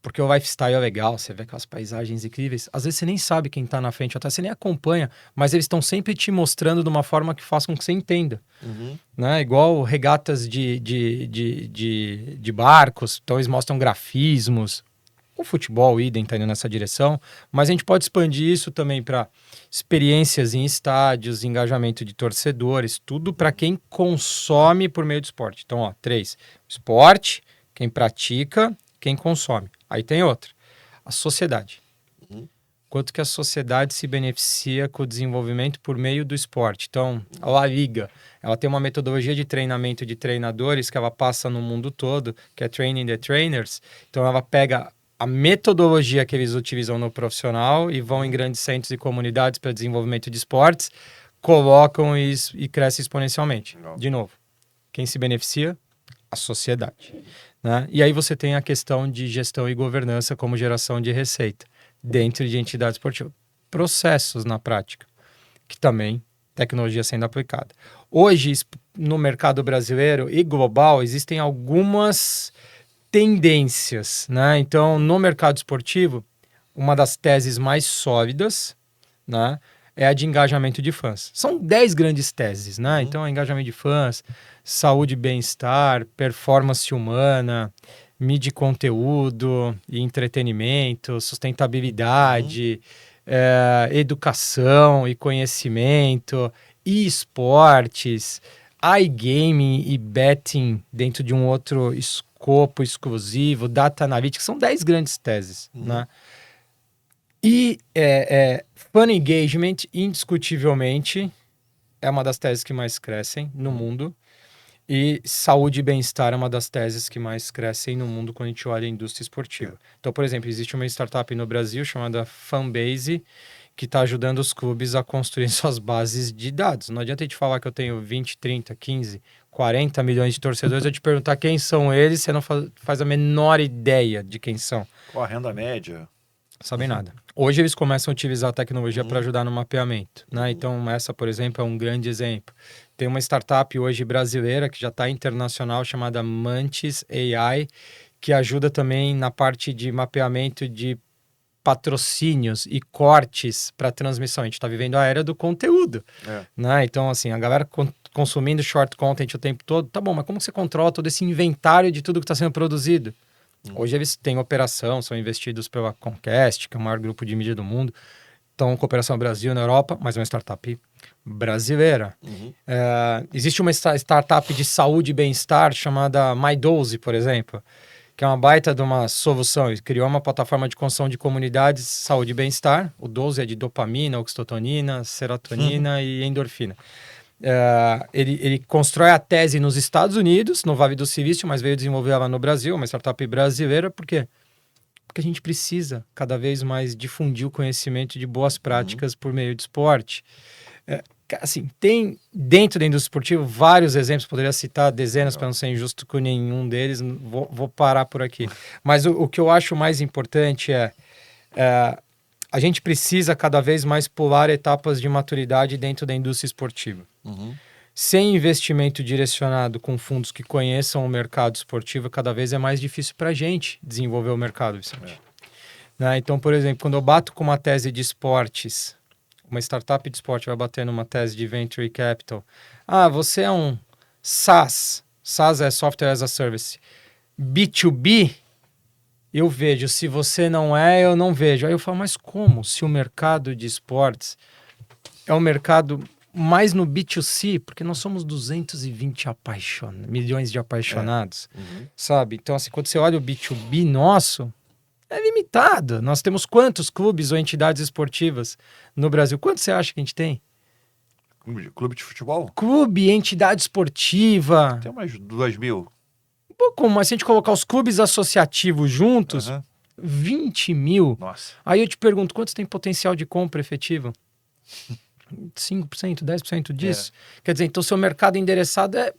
Porque o lifestyle é legal, você vê aquelas paisagens incríveis. Às vezes você nem sabe quem está na frente, até você nem acompanha, mas eles estão sempre te mostrando de uma forma que faça com que você entenda. Né? Igual regatas de barcos, então eles mostram grafismos. O futebol, idem, está indo nessa direção, mas a gente pode expandir isso também para experiências em estádios, engajamento de torcedores, tudo para quem consome por meio do esporte. Então, ó, 3. Esporte, quem pratica, quem consome. Aí tem outra, a sociedade. Quanto que a sociedade se beneficia com o desenvolvimento por meio do esporte. Então, a La Liga, ela tem uma metodologia de treinamento de treinadores que ela passa no mundo todo, que é Training the Trainers. Então, ela pega a metodologia que eles utilizam no profissional e vão em grandes centros e comunidades para desenvolvimento de esportes, colocam e cresce exponencialmente. De novo, quem se beneficia? A sociedade. Né? E aí você tem a questão de gestão e governança como geração de receita dentro de entidades esportivas. Processos na prática, que também tecnologia sendo aplicada. Hoje, no mercado brasileiro e global, existem algumas tendências. Né? Então, no mercado esportivo, uma das teses mais sólidas, né, é a de engajamento de fãs. São 10 grandes teses, né? Então, engajamento de fãs, saúde e bem-estar, performance humana, mídia e conteúdo e entretenimento, sustentabilidade, educação e conhecimento, e-esportes, iGaming e betting dentro de um outro escopo exclusivo, data analytics, são 10 grandes teses, né? E fan engagement, indiscutivelmente, é uma das teses que mais crescem no mundo. E saúde e bem-estar é uma das teses que mais crescem no mundo quando a gente olha a indústria esportiva. Então, por exemplo, existe uma startup no Brasil chamada Fanbase, que está ajudando os clubes a construir suas bases de dados. Não adianta a gente falar que eu tenho 20, 30, 15, 40 milhões de torcedores, eu te perguntar quem são eles, você não faz a menor ideia de quem são.
Qual a renda média?
Sabem nada. Hoje eles começam a utilizar a tecnologia para ajudar no mapeamento. Né? Então, essa, por exemplo, é um grande exemplo. Tem uma startup hoje brasileira que já está internacional chamada Mantis AI, que ajuda também na parte de mapeamento de patrocínios e cortes para transmissão. A gente está vivendo a era do conteúdo. Né? Então, assim, a galera consumindo short content o tempo todo. Tá bom, mas como você controla todo esse inventário de tudo que está sendo produzido? Hoje eles têm operação, são investidos pela Comcast, que é o maior grupo de mídia do mundo. Então, cooperação Brasil na Europa, mas é uma startup brasileira. Existe uma startup de saúde e bem-estar chamada MyDose, por exemplo, que é uma baita de uma solução. Ele criou uma plataforma de construção de comunidades, saúde e bem-estar. O 12 é de dopamina, oxitotonina, serotonina e endorfina. Ele constrói a tese nos Estados Unidos, no Vale do Silício, mas veio desenvolver ela no Brasil, uma startup brasileira. Por quê? Porque a gente precisa cada vez mais difundir o conhecimento de boas práticas por meio de esporte. Assim, tem dentro da indústria esportiva vários exemplos, poderia citar dezenas para não ser injusto com nenhum deles, vou parar por aqui. Mas o que eu acho mais importante é a gente precisa cada vez mais pular etapas de maturidade dentro da indústria esportiva. Sem investimento direcionado com fundos que conheçam o mercado esportivo, cada vez é mais difícil para a gente desenvolver o mercado, Vicente. Né? Então, por exemplo, quando eu bato com uma tese de esportes, uma startup de esporte vai bater numa tese de Venture Capital. Você é um SaaS. SaaS é Software as a Service. B2B, eu vejo. Se você não é, eu não vejo. Aí eu falo, mas como? Se o mercado de esportes é um mercado mais no B2C, porque nós somos 220 milhões de apaixonados, sabe? Então, assim, quando você olha o B2B nosso, é limitado. Nós temos quantos clubes ou entidades esportivas no Brasil? Quantos você acha que a gente tem?
Clube de futebol?
Clube, entidade esportiva.
Tem umas 2.000.
Um pouco, mas se a gente colocar os clubes associativos juntos, 20 mil.
Nossa.
Aí eu te pergunto, quantos tem potencial de compra efetivo? 5%, 10% disso. Quer dizer, então seu mercado endereçado é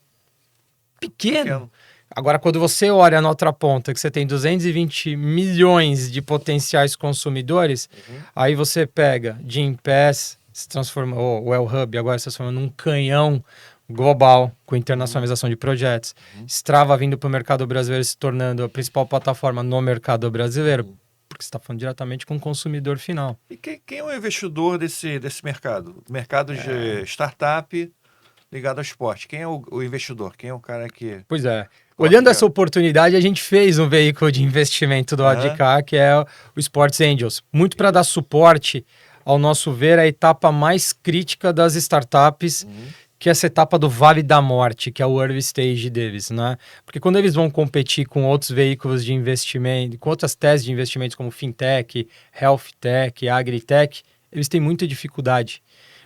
pequeno. Agora, quando você olha na outra ponta, que você tem 220 milhões de potenciais consumidores, aí você pega Gympass, se transforma, o Well Hub agora se transforma num canhão global com internacionalização de projetos. Strava vindo para o mercado brasileiro, se tornando a principal plataforma no mercado brasileiro, porque você está falando diretamente com o consumidor final.
E quem é o investidor desse mercado? Mercado de startup ligado ao esporte. Quem é o investidor? Quem é o cara que...
Pois é. Olhando essa oportunidade, a gente fez um veículo de investimento do lado de cá, que é o Sports Angels. Muito para dar suporte, ao nosso ver, a etapa mais crítica das startups, que é essa etapa do Vale da Morte, que é o early stage deles, né? Porque quando eles vão competir com outros veículos de investimento, com outras teses de investimentos como fintech, health tech, agritech, eles têm muita dificuldade,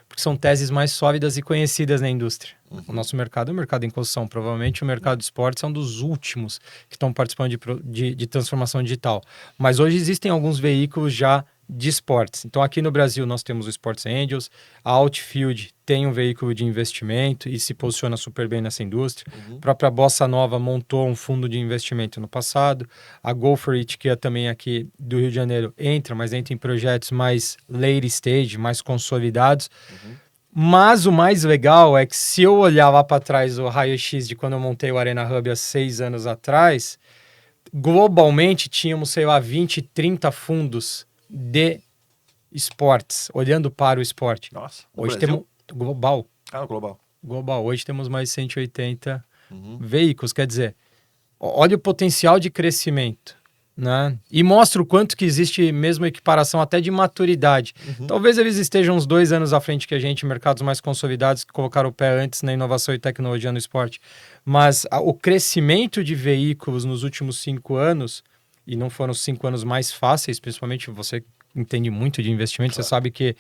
porque são teses mais sólidas e conhecidas na indústria. O nosso mercado é um mercado em construção. Provavelmente o mercado de esportes é um dos últimos que estão participando de transformação digital. Mas hoje existem alguns veículos já de esportes. Então aqui no Brasil nós temos o Sports Angels, a Outfield tem um veículo de investimento e se posiciona super bem nessa indústria. A própria Bossa Nova montou um fundo de investimento no passado. A Go For It, que é também aqui do Rio de Janeiro, mas entra em projetos mais late stage, mais consolidados. Mas o mais legal é que se eu olhar lá para trás o raio-x de quando eu montei o Arena Hub há 6 anos atrás, globalmente tínhamos, sei lá, 20, 30 fundos de esportes, olhando para o esporte.
Nossa,
hoje temos global.
Global.
Global. Hoje temos mais 180 veículos. Quer dizer, olha o potencial de crescimento, né? E mostra o quanto que existe mesmo equiparação até de maturidade. Talvez eles estejam uns 2 anos à frente que a gente, mercados mais consolidados que colocaram o pé antes na inovação e tecnologia no esporte. Mas o crescimento de veículos nos últimos 5 anos, e não foram os 5 anos mais fáceis, principalmente você entende muito de investimento, você sabe que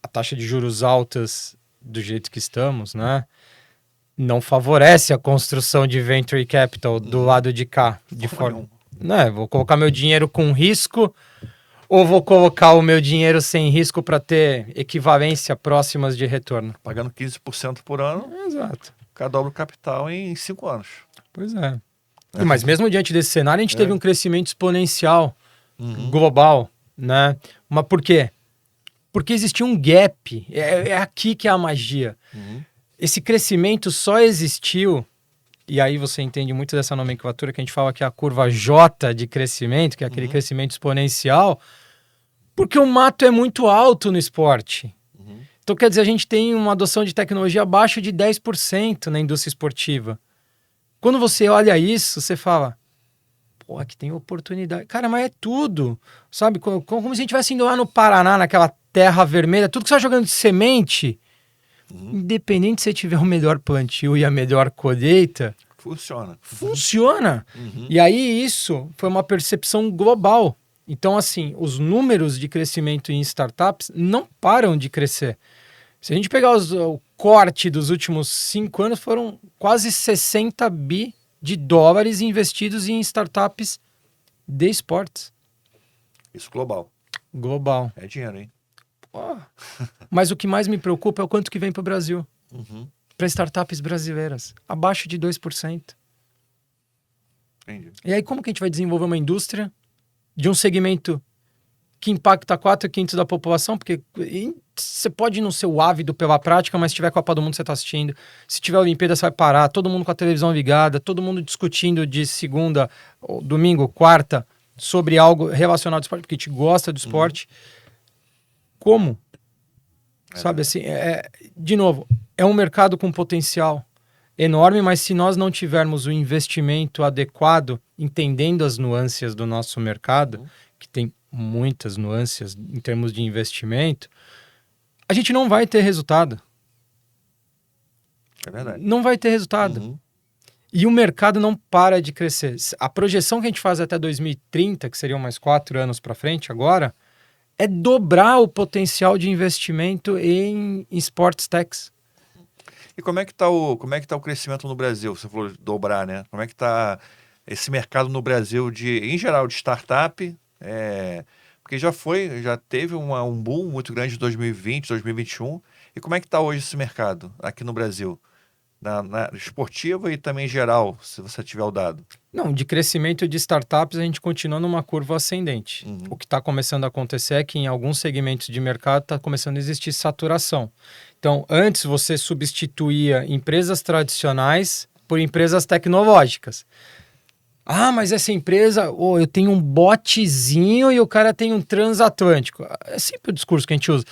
a taxa de juros altas do jeito que estamos, né, não favorece a construção de venture capital do lado de cá, de forma... Né, vou colocar meu dinheiro com risco ou vou colocar o meu dinheiro sem risco para ter equivalência próximas de retorno?
Pagando 15% por ano,
Exato.
cada dobra o capital em 5 anos.
Pois é. Mas mesmo diante desse cenário, a gente teve um crescimento exponencial global, né? Mas por quê? Porque existia um gap. É aqui que é a magia. Esse crescimento só existiu, e aí você entende muito dessa nomenclatura que a gente fala que é a curva J de crescimento, que é aquele crescimento exponencial, porque o mato é muito alto no esporte. Então, quer dizer, a gente tem uma adoção de tecnologia abaixo de 10% na indústria esportiva. Quando você olha isso, você fala, pô, aqui tem oportunidade. Cara, mas é tudo, sabe? Como se a gente estivesse indo lá no Paraná, naquela terra vermelha, tudo que você está jogando de semente, independente se você tiver o melhor plantio e a melhor colheita, funciona. E aí isso foi uma percepção global. Então, assim, os números de crescimento em startups não param de crescer. Se a gente pegar o corte dos últimos 5 anos, foram quase 60 bi de dólares investidos em startups de esportes.
Isso global.
Global.
É dinheiro, hein?
Pô. Mas o que mais me preocupa é o quanto que vem para o Brasil. Para startups brasileiras. Abaixo de 2%.
Entendi.
E aí como que a gente vai desenvolver uma indústria de um segmento que impacta 4/5 da população? Porque você pode não ser o ávido pela prática, mas se tiver Copa do Mundo você está assistindo. Se tiver Olimpíada você vai parar. Todo mundo com a televisão ligada. Todo mundo discutindo de segunda, domingo, quarta, sobre algo relacionado ao esporte, porque a gente gosta do esporte. Como? Sabe assim, de novo, é um mercado com potencial enorme, mas se nós não tivermos o investimento adequado, entendendo as nuances do nosso mercado, que tem muitas nuances em termos de investimento, a gente não vai ter resultado.
É verdade.
Não vai ter resultado. E o mercado não para de crescer. A projeção que a gente faz até 2030, que seriam mais 4 anos para frente agora, é dobrar o potencial de investimento em sports techs.
E como é que tá o crescimento no Brasil? Você falou de dobrar, né? Como é que está esse mercado no Brasil em geral, de startup, Porque já teve um boom muito grande em 2020, 2021. E como é que está hoje esse mercado aqui no Brasil? Na esportiva e também em geral, se você tiver o dado.
Não, de crescimento de startups a gente continua numa curva ascendente.
Uhum.
O que está começando a acontecer é que em alguns segmentos de mercado está começando a existir saturação. Então, antes você substituía empresas tradicionais por empresas tecnológicas. Ah, mas essa empresa, eu tenho um botezinho e o cara tem um transatlântico. É sempre o discurso que a gente usa.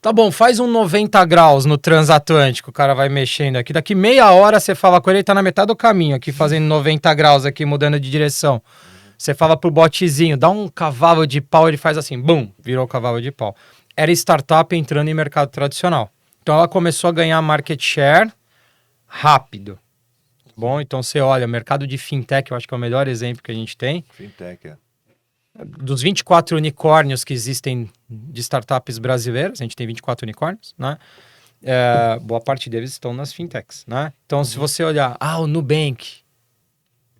Tá bom, faz um 90 graus no transatlântico, o cara vai mexendo aqui. Daqui meia hora você fala com ele, ele tá na metade do caminho aqui, fazendo 90 graus aqui, mudando de direção. Você fala pro botezinho, dá um cavalo de pau, ele faz assim, bum, virou cavalo de pau. Era startup entrando em mercado tradicional. Então ela começou a ganhar market share rápido. Bom, então você olha, mercado de fintech, eu acho que é o melhor exemplo que a gente tem.
Fintech,
Dos 24 unicórnios que existem de startups brasileiras, a gente tem 24 unicórnios, né? Boa parte deles estão nas fintechs, né? Então, se você olhar, o Nubank,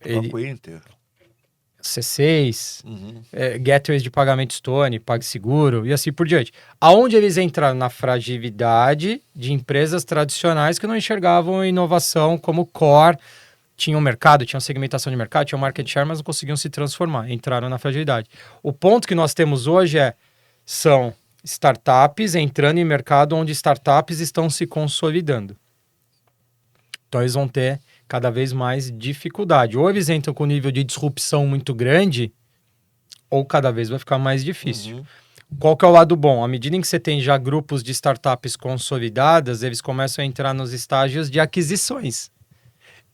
Banco Inter.
C6, gateways de pagamento Stone, PagSeguro e assim por diante. Aonde eles entraram? Na fragilidade de empresas tradicionais que não enxergavam a inovação como core, tinham mercado, tinham segmentação de mercado, tinham market share, mas não conseguiam se transformar, entraram na fragilidade. O ponto que nós temos hoje são startups entrando em mercado onde startups estão se consolidando. Então eles vão ter cada vez mais dificuldade. Ou eles entram com um nível de disrupção muito grande, ou cada vez vai ficar mais difícil. Qual que é o lado bom? À medida em que você tem já grupos de startups consolidadas, eles começam a entrar nos estágios de aquisições.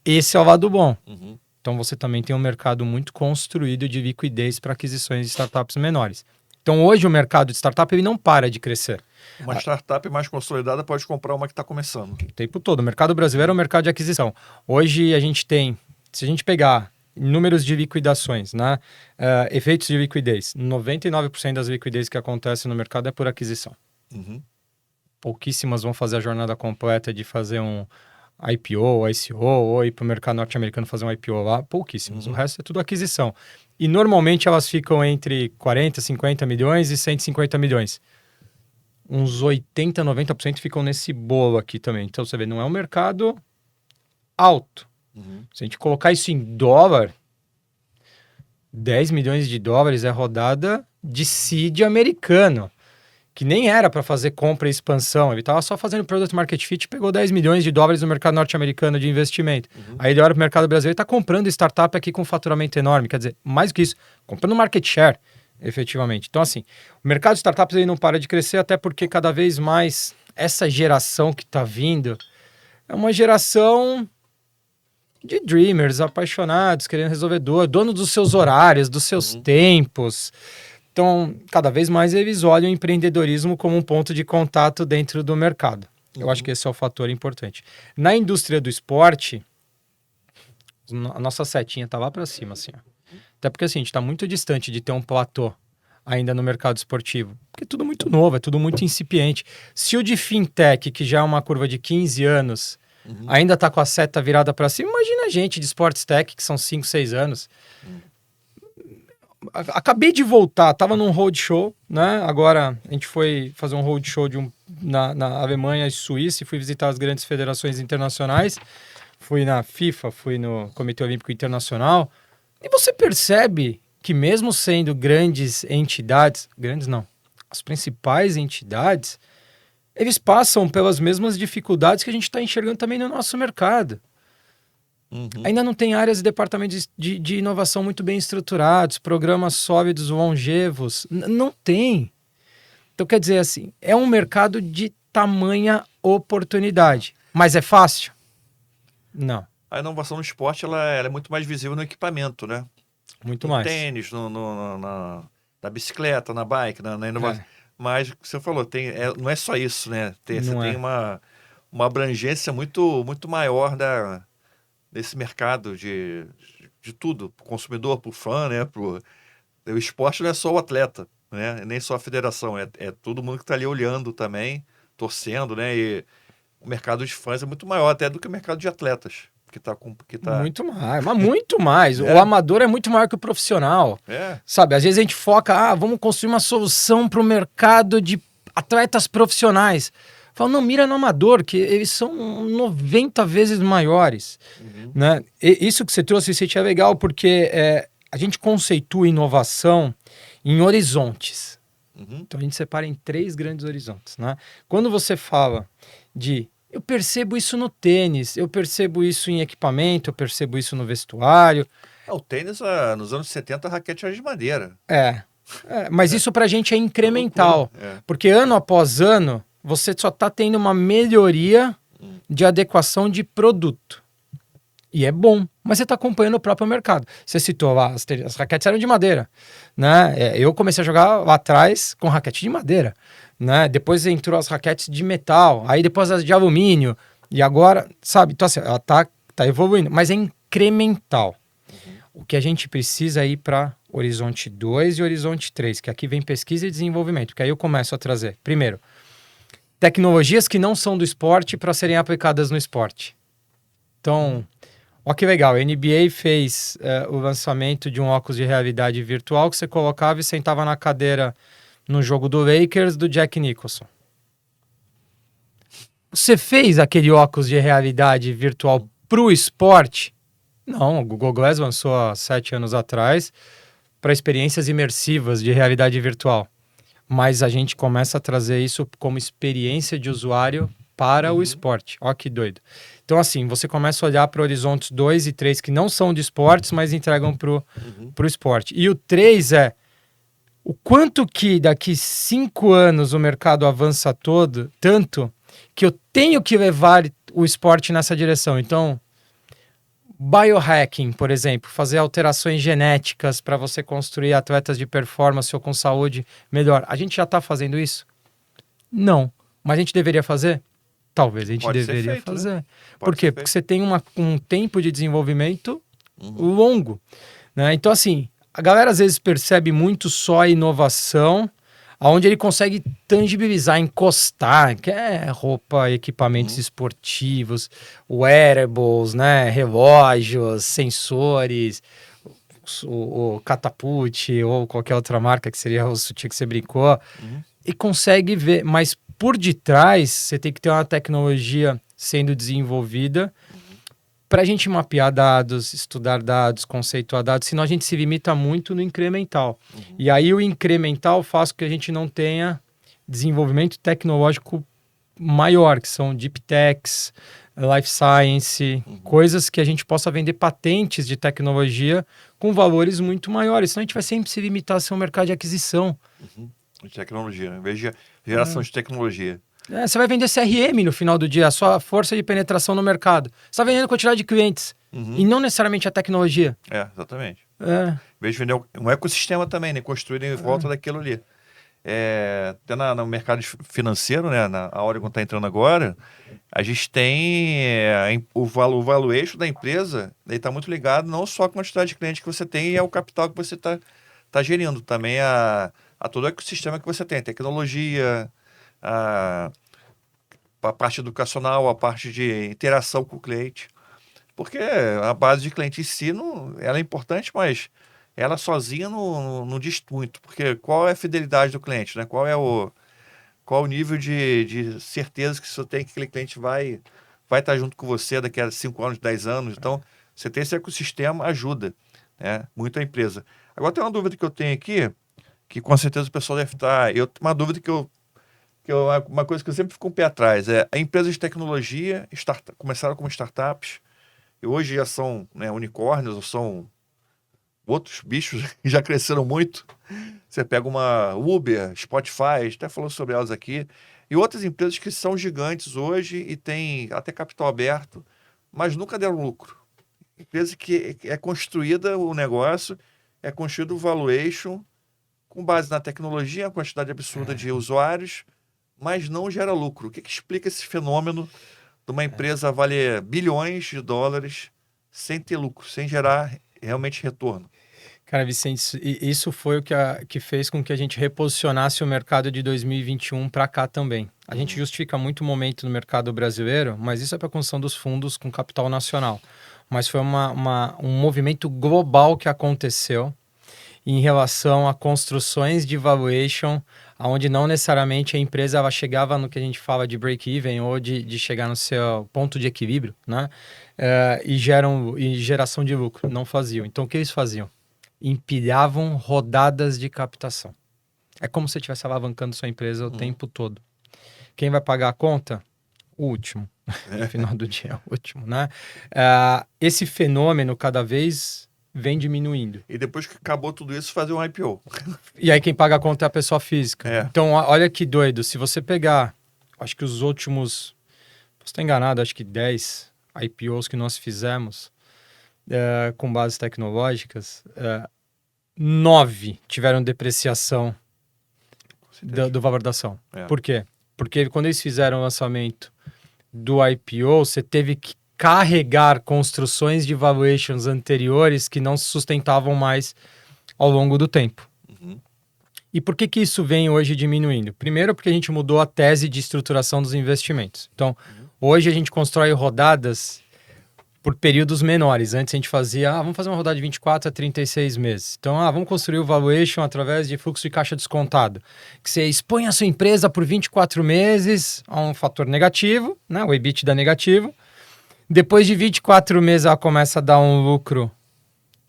Esse é o lado bom. Então você também tem um mercado muito construído de liquidez para aquisições de startups menores. Então hoje o mercado de startup ele não para de crescer.
Uma startup mais consolidada pode comprar uma que está começando.
O tempo todo. O mercado brasileiro é um mercado de aquisição. Hoje a gente tem, se a gente pegar números de liquidações, né? Efeitos de liquidez, 99% das liquidez que acontecem no mercado é por aquisição. Pouquíssimas vão fazer a jornada completa de fazer um IPO, ICO, ou ir para o mercado norte-americano fazer um IPO lá, pouquíssimos. O resto é tudo aquisição. E normalmente elas ficam entre 40, 50 milhões e 150 milhões. Uns 80, 90% ficam nesse bolo aqui também. Então você vê, não é um mercado alto. Se a gente colocar isso em dólar, 10 milhões de dólares é rodada de seed americano, que nem era para fazer compra e expansão. Ele estava só fazendo Product Market Fit e pegou 10 milhões de dólares no mercado norte-americano de investimento. Aí ele olha para o mercado brasileiro e está comprando startup aqui com faturamento enorme. Quer dizer, mais do que isso, comprando market share, efetivamente. Então, assim, o mercado de startups ele não para de crescer, até porque cada vez mais essa geração que está vindo é uma geração de dreamers, apaixonados, querendo resolver dor, dono dos seus horários, dos seus tempos. Então, cada vez mais eles olham o empreendedorismo como um ponto de contato dentro do mercado. Eu acho que esse é o fator importante. Na indústria do esporte, a nossa setinha está lá para cima, assim, ó. Até porque assim, a gente está muito distante de ter um platô ainda no mercado esportivo. Porque é tudo muito novo, é tudo muito incipiente. Se o de fintech, que já é uma curva de 15 anos, ainda está com a seta virada para cima, imagina a gente de sports tech, que são 5, 6 anos. Acabei de voltar, estava num roadshow, né? Agora a gente foi fazer um roadshow na Alemanha e Suíça e fui visitar as grandes federações internacionais. Fui na FIFA, fui no Comitê Olímpico Internacional. E você percebe que mesmo sendo grandes entidades, grandes não, as principais entidades, eles passam pelas mesmas dificuldades que a gente está enxergando também no nosso mercado. Ainda não tem áreas e departamentos de inovação muito bem estruturados, programas sólidos, longevos. Não tem. Então, quer dizer assim, é um mercado de tamanha oportunidade. Mas é fácil? Não.
A inovação no esporte ela é muito mais visível no equipamento, né?
Muito
no
mais.
Tênis, na bicicleta, na bike, na inovação. Mas, o que você falou, não é só isso, né? Você tem uma abrangência muito, muito maior desse mercado de tudo, para o consumidor, para o fã, né? O esporte não é só o atleta, né? Nem só a federação, é todo mundo que está ali olhando também, torcendo, né? E o mercado de fãs é muito maior até do que o mercado de atletas.
Muito mais, mas muito mais.
É.
O amador é muito maior que o profissional.
É.
Sabe, às vezes a gente foca, vamos construir uma solução para o mercado de atletas profissionais. Fala, não, mira no amador, que eles são 90 vezes maiores. Né? E isso que você trouxe, Vicente, é legal, porque a gente conceitua inovação em horizontes. Então a gente separa em 3 grandes horizontes. Né? Quando você fala de eu percebo isso no tênis, eu percebo isso em equipamento, eu percebo isso no vestuário.
O tênis, nos anos 70, a raquete era de madeira.
Mas isso pra gente é incremental. Porque ano após ano, você só tá tendo uma melhoria de adequação de produto. E é bom, mas você está acompanhando o próprio mercado. Você citou lá, as raquetes eram de madeira. Né? Eu comecei a jogar lá atrás com raquete de madeira. Né? Depois entrou as raquetes de metal, aí depois as de alumínio. E agora, sabe, então assim, ela tá evoluindo, mas é incremental. O que a gente precisa ir para Horizonte 2 e Horizonte 3, que aqui vem pesquisa e desenvolvimento, que aí eu começo a trazer, primeiro, tecnologias que não são do esporte para serem aplicadas no esporte. Então, ó que legal, a NBA fez o lançamento de um óculos de realidade virtual que você colocava e sentava na cadeira no jogo do Lakers do Jack Nicholson. Você fez aquele óculos de realidade virtual pro esporte? Não, o Google Glass lançou há 7 anos atrás para experiências imersivas de realidade virtual. Mas a gente começa a trazer isso como experiência de usuário para o esporte. Ó que doido. Então, assim, você começa a olhar para horizontes 2 e 3 que não são de esportes, mas entregam pro esporte. E o 3 é o quanto que daqui 5 anos o mercado avança tanto que eu tenho que levar o esporte nessa direção. Então, biohacking, por exemplo, fazer alterações genéticas para você construir atletas de performance ou com saúde melhor. A gente já está fazendo isso? Não. Mas a gente deveria fazer? Talvez a gente deveria fazer.
Né?
Por quê? Porque você tem um tempo de desenvolvimento longo. Né? Então, assim, a galera às vezes percebe muito só a inovação, onde ele consegue tangibilizar, encostar, que é roupa, equipamentos esportivos, wearables, né? Relógios, sensores, o Catapult ou qualquer outra marca que seria o Sutil que você brincou, e consegue ver, mas por detrás você tem que ter uma tecnologia sendo desenvolvida para a gente mapear dados, estudar dados, conceituar dados, senão a gente se limita muito no incremental. E aí o incremental faz com que a gente não tenha desenvolvimento tecnológico maior, que são deep techs, life science, coisas que a gente possa vender patentes de tecnologia com valores muito maiores. Senão a gente vai sempre se limitar a ser um mercado de aquisição.
De tecnologia, em vez de geração de tecnologia.
Você vai vender CRM no final do dia, a sua força de penetração no mercado. Você está vendendo quantidade de clientes e não necessariamente a tecnologia.
Exatamente. Em vez de vender um ecossistema também, né? Construir em volta daquilo ali. Até no mercado financeiro, né? A Oregon está entrando agora, a gente tem o valuation da empresa, ele está muito ligado não só à quantidade de clientes que você tem e ao capital que você está gerindo, também a todo o ecossistema que você tem, tecnologia, a parte educacional, a parte de interação com o cliente. Porque a base de cliente em si, ela é importante, mas ela sozinha não diz muito. Porque qual é a fidelidade do cliente, né? Qual é o nível de certeza que você tem que aquele cliente vai estar junto com você daqui a 5 anos, 10 anos. Então, você ter esse ecossistema ajuda, né? Muito a empresa. Agora, tem uma dúvida que eu tenho aqui, que com certeza o pessoal deve estar... Uma dúvida uma coisa que eu sempre fico com o pé atrás a empresas de tecnologia começaram como startups e hoje já são, né, unicórnios ou são outros bichos que já cresceram muito. Você pega uma Uber, Spotify, até falou sobre elas aqui, e outras empresas que são gigantes hoje e têm até capital aberto, mas nunca deram lucro. Empresa que é construída o negócio, é construído o valuation com base na tecnologia, a quantidade absurda de usuários, mas não gera lucro. O que explica esse fenômeno de uma empresa valer bilhões de dólares sem ter lucro, sem gerar realmente retorno?
Cara, Vicente, isso foi o que fez com que a gente reposicionasse o mercado de 2021 para cá também. A gente justifica muito o momento no mercado brasileiro, mas isso é para a construção dos fundos com capital nacional. Mas foi um movimento global que aconteceu em relação a construções de valuation, onde não necessariamente a empresa ela chegava no que a gente fala de break-even ou de chegar no seu ponto de equilíbrio, né? E geração de lucro. Não faziam. Então, o que eles faziam? Empilhavam rodadas de captação. É como se você estivesse alavancando sua empresa o tempo todo. Quem vai pagar a conta? O último. No final do dia, o último, né? Esse fenômeno cada vez vem diminuindo.
E depois que acabou tudo isso, fazer um IPO.
E aí quem paga a conta é a pessoa física. Então, olha que doido. Se você pegar, acho que os últimos, posso estar enganado, acho que 10 IPOs que nós fizemos, com bases tecnológicas, 9 tiveram depreciação do valor da ação. Por quê? Porque quando eles fizeram o lançamento do IPO, você teve que carregar construções de valuations anteriores que não se sustentavam mais ao longo do tempo. E por que isso vem hoje diminuindo? Primeiro, porque a gente mudou a tese de estruturação dos investimentos. Então, hoje a gente constrói rodadas por períodos menores. Antes a gente fazia, vamos fazer uma rodada de 24 a 36 meses. Então, vamos construir o valuation através de fluxo de caixa descontado. Que você expõe a sua empresa por 24 meses a um fator negativo, né? O EBITDA negativo. Depois de 24 meses ela começa a dar um lucro,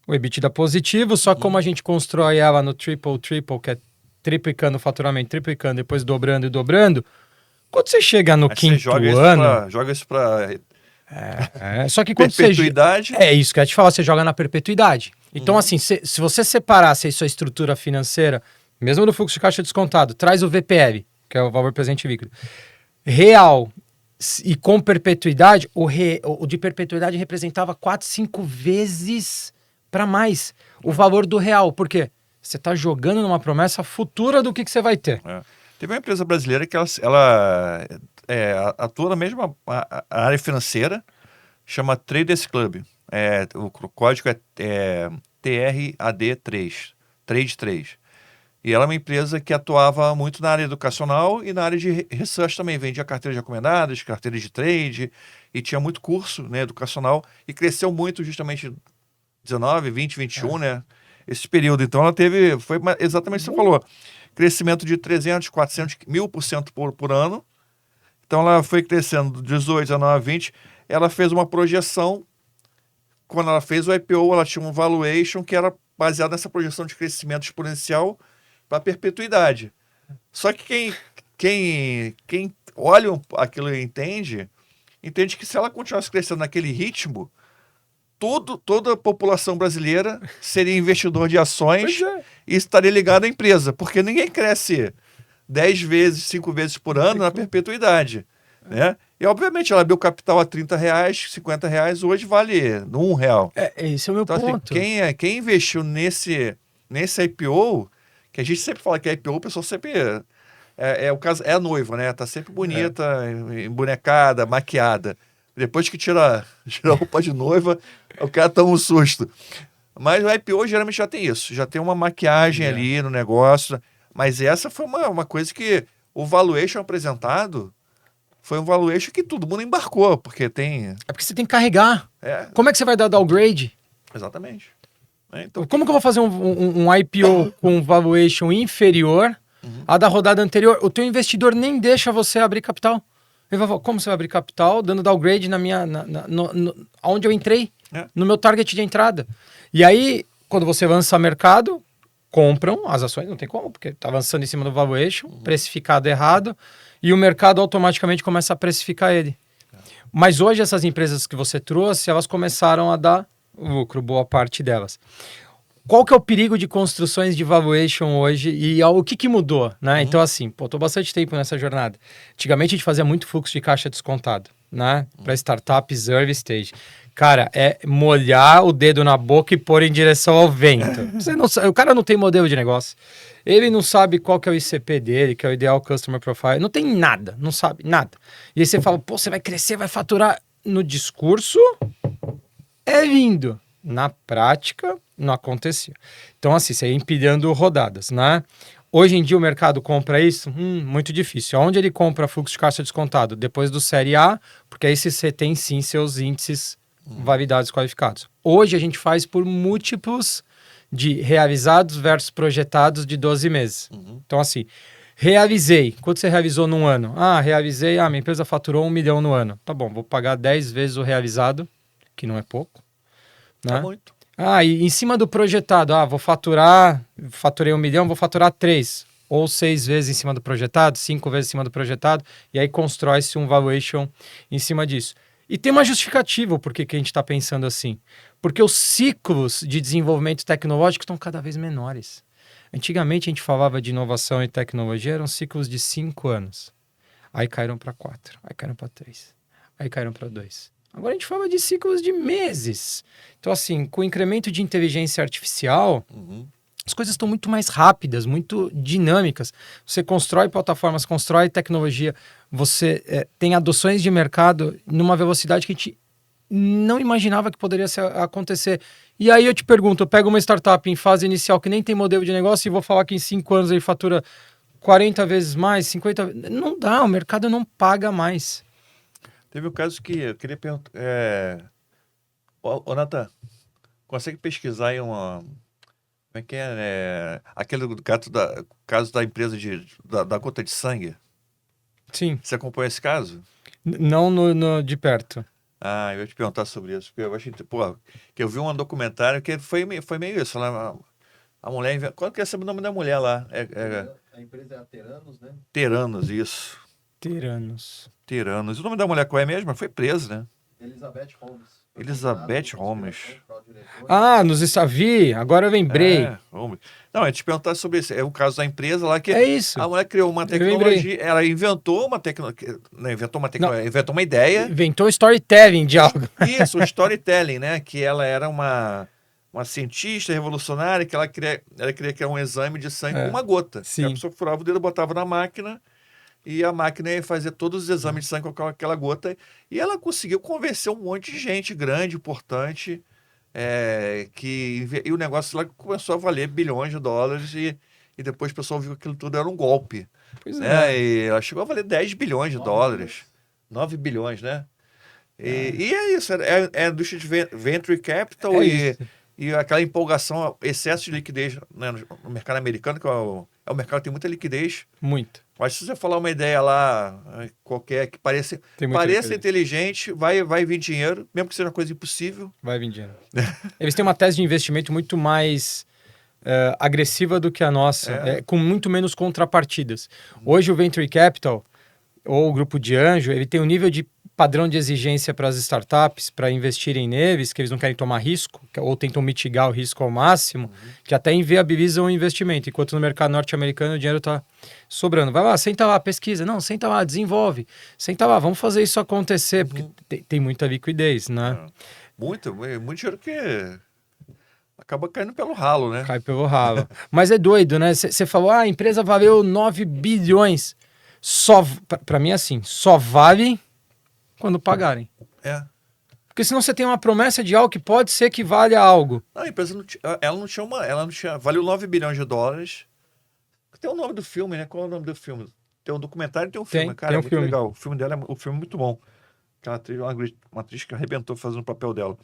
o EBITDA positivo, só que como a gente constrói ela no triple, que é triplicando o faturamento, triplicando, depois dobrando e dobrando, quando você chega no quinto ano...
Joga isso para...
só que quando
perpetuidade.
É isso que eu ia te falar, você joga na perpetuidade. Então, assim, se você separasse a sua estrutura financeira, mesmo no fluxo de caixa descontado, traz o VPL, que é o valor presente líquido, real e com perpetuidade, o de perpetuidade representava 4, 5 vezes para mais o valor do real. Por quê? Você está jogando numa promessa futura do que você vai ter.
Teve uma empresa brasileira que ela atua na mesma área financeira, chama Traders Club. O código é TRAD3, Trade 3. E ela é uma empresa que atuava muito na área educacional e na área de research também. Vendia carteiras recomendadas, carteiras de trade, e tinha muito curso, né, educacional, e cresceu muito justamente 19, 20, 21, né? Esse período. Então ela foi exatamente o que você falou, crescimento de 300, 400, 1000% por ano. Então ela foi crescendo 18, 19, 20. Ela fez uma projeção. Quando ela fez o IPO, ela tinha um valuation que era baseado nessa projeção de crescimento exponencial para perpetuidade. Só que quem olha aquilo e entende que se ela continuasse crescendo naquele ritmo, toda a população brasileira seria investidor de ações e estaria ligado à empresa, porque ninguém cresce 10 vezes, 5 vezes por ano na perpetuidade, né? E, obviamente, ela abriu capital a R$30, R$50, hoje vale R$1.
Esse é o meu ponto.
Assim, quem investiu nesse IPO, que a gente sempre fala que é IPO, o pessoal sempre... o caso, é a noiva, né? Tá sempre bonita, embonecada, maquiada. Depois que tira a roupa de noiva, o cara toma um susto. Mas o IPO geralmente já tem isso. Já tem uma maquiagem ali no negócio. Mas essa foi uma coisa que o valuation apresentado foi um valuation que todo mundo embarcou, porque tem...
É porque você tem que carregar. Como é que você vai dar downgrade?
Exatamente. Então,
como que eu vou fazer um IPO com valuation inferior à da rodada anterior? O teu investidor nem deixa você abrir capital. Ele vai falar, como você vai abrir capital dando downgrade onde eu entrei? No meu target de entrada. E aí, quando você lança mercado, compram as ações, não tem como, porque está avançando em cima do valuation, precificado errado, e o mercado automaticamente começa a precificar ele. Mas hoje essas empresas que você trouxe, elas começaram a dar lucro, boa parte delas. Qual que é o perigo de construções de valuation hoje e o que mudou, né? Então, assim, tô bastante tempo nessa jornada. Antigamente a gente fazia muito fluxo de caixa descontado, né? Para startups early stage. Cara, é molhar o dedo na boca e pôr em direção ao vento. O cara não tem modelo de negócio. Ele não sabe qual que é o ICP dele, que é o Ideal Customer Profile. Não tem nada, não sabe nada. E aí você fala, você vai crescer, vai faturar. No discurso, é lindo. Na prática, Não acontecia. Então, assim, você ia empilhando rodadas, né? Hoje em dia o mercado compra isso? Muito difícil. Onde ele compra fluxo de caixa descontado? Depois do Série A, porque aí você tem sim seus índices validados qualificados. Hoje a gente faz por múltiplos de realizados versus projetados de 12 meses. Então, assim, realizei. Quanto você realizou num ano? Realizei, minha empresa faturou 1 milhão no ano. Tá bom, vou pagar 10 vezes o realizado, que não é pouco. Né?
É muito.
E em cima do projetado, faturei 1 milhão, vou faturar 3. Ou 6 vezes em cima do projetado, 5 vezes em cima do projetado, e aí constrói-se um valuation em cima disso. E tem uma justificativa por que a gente está pensando assim. Porque os ciclos de desenvolvimento tecnológico estão cada vez menores. Antigamente a gente falava de inovação e tecnologia, eram ciclos de 5 anos. Aí caíram para 4, aí caíram para 3, aí caíram para 2. Agora a gente fala de ciclos de meses. Então, assim, com o incremento de inteligência artificial, as coisas estão muito mais rápidas, muito dinâmicas. Você constrói plataformas, constrói tecnologia, você tem adoções de mercado numa velocidade que a gente não imaginava que poderia acontecer. E aí eu te pergunto, eu pego uma startup em fase inicial que nem tem modelo de negócio e vou falar que em 5 anos ele fatura 40 vezes mais, 50 vezes... Não dá, o mercado não paga mais.
Teve um caso que eu queria perguntar. Ô, Nathan, consegue pesquisar aí uma. Como é que é? Aquele caso da empresa da gota de sangue.
Sim.
Você acompanha esse caso?
Não de perto.
Eu ia te perguntar sobre isso, porque eu achei, que eu vi um documentário que foi meio isso, lá, a mulher, qual que é o nome da mulher lá?
A empresa é a Teranos, né?
Teranos, isso.
Teranos.
O nome da mulher qual é mesmo? Foi presa, né?
Elizabeth Holmes.
Elizabeth Holmes.
Nos Estavi, agora eu lembrei.
Holmes. Não, eu te perguntar sobre isso. É o caso da empresa lá que
É isso.
a mulher criou uma tecnologia, ela inventou uma tecnologia, inventou uma ideia.
Inventou storytelling de algo.
Isso, o storytelling, né? Que ela era uma cientista revolucionária, que ela queria criar um exame de sangue com uma gota.
Sim.
Que a pessoa furava o dedo, botava na máquina, e a máquina ia fazer todos os exames de sangue com aquela gota. E ela conseguiu convencer um monte de gente grande, importante, e o negócio lá começou a valer bilhões de dólares, e depois o pessoal viu que aquilo tudo era um golpe.
Pois
né? E ela chegou a valer 10 bilhões de dólares. 9 bilhões, né? E é isso, é a indústria de venture capital e aquela empolgação, excesso de liquidez, né, no mercado americano, que é o mercado que tem muita liquidez.
Muito.
Mas se você falar uma ideia lá, qualquer, que pareça inteligente, vai vir dinheiro, mesmo que seja uma coisa impossível.
Vai vir dinheiro. Eles têm uma tese de investimento muito mais agressiva do que a nossa, com muito menos contrapartidas. Hoje o Venture Capital, ou o grupo de anjo, ele tem um nível de padrão de exigência para as startups, para investirem neles, que eles não querem tomar risco, ou tentam mitigar o risco ao máximo, que até inviabilizam o investimento, enquanto no mercado norte-americano o dinheiro está sobrando. Vai lá, senta lá, pesquisa. Não, senta lá, desenvolve. Senta lá, vamos fazer isso acontecer, porque tem muita liquidez, né?
Muito dinheiro que acaba caindo pelo ralo, né?
Cai pelo ralo. Mas é doido, né? Você falou, a empresa valeu 9 bilhões. Para mim, assim, só vale quando pagarem. Porque senão você tem uma promessa de algo que pode ser que valha algo.
Não, a empresa não tinha, valeu 9 bilhões de dólares. Tem o nome do filme, né? Qual é o nome do filme? Tem um documentário e tem um filme. Cara, é muito legal. O filme dela o filme é muito bom. Aquela atriz, uma atriz que arrebentou fazendo o papel dela.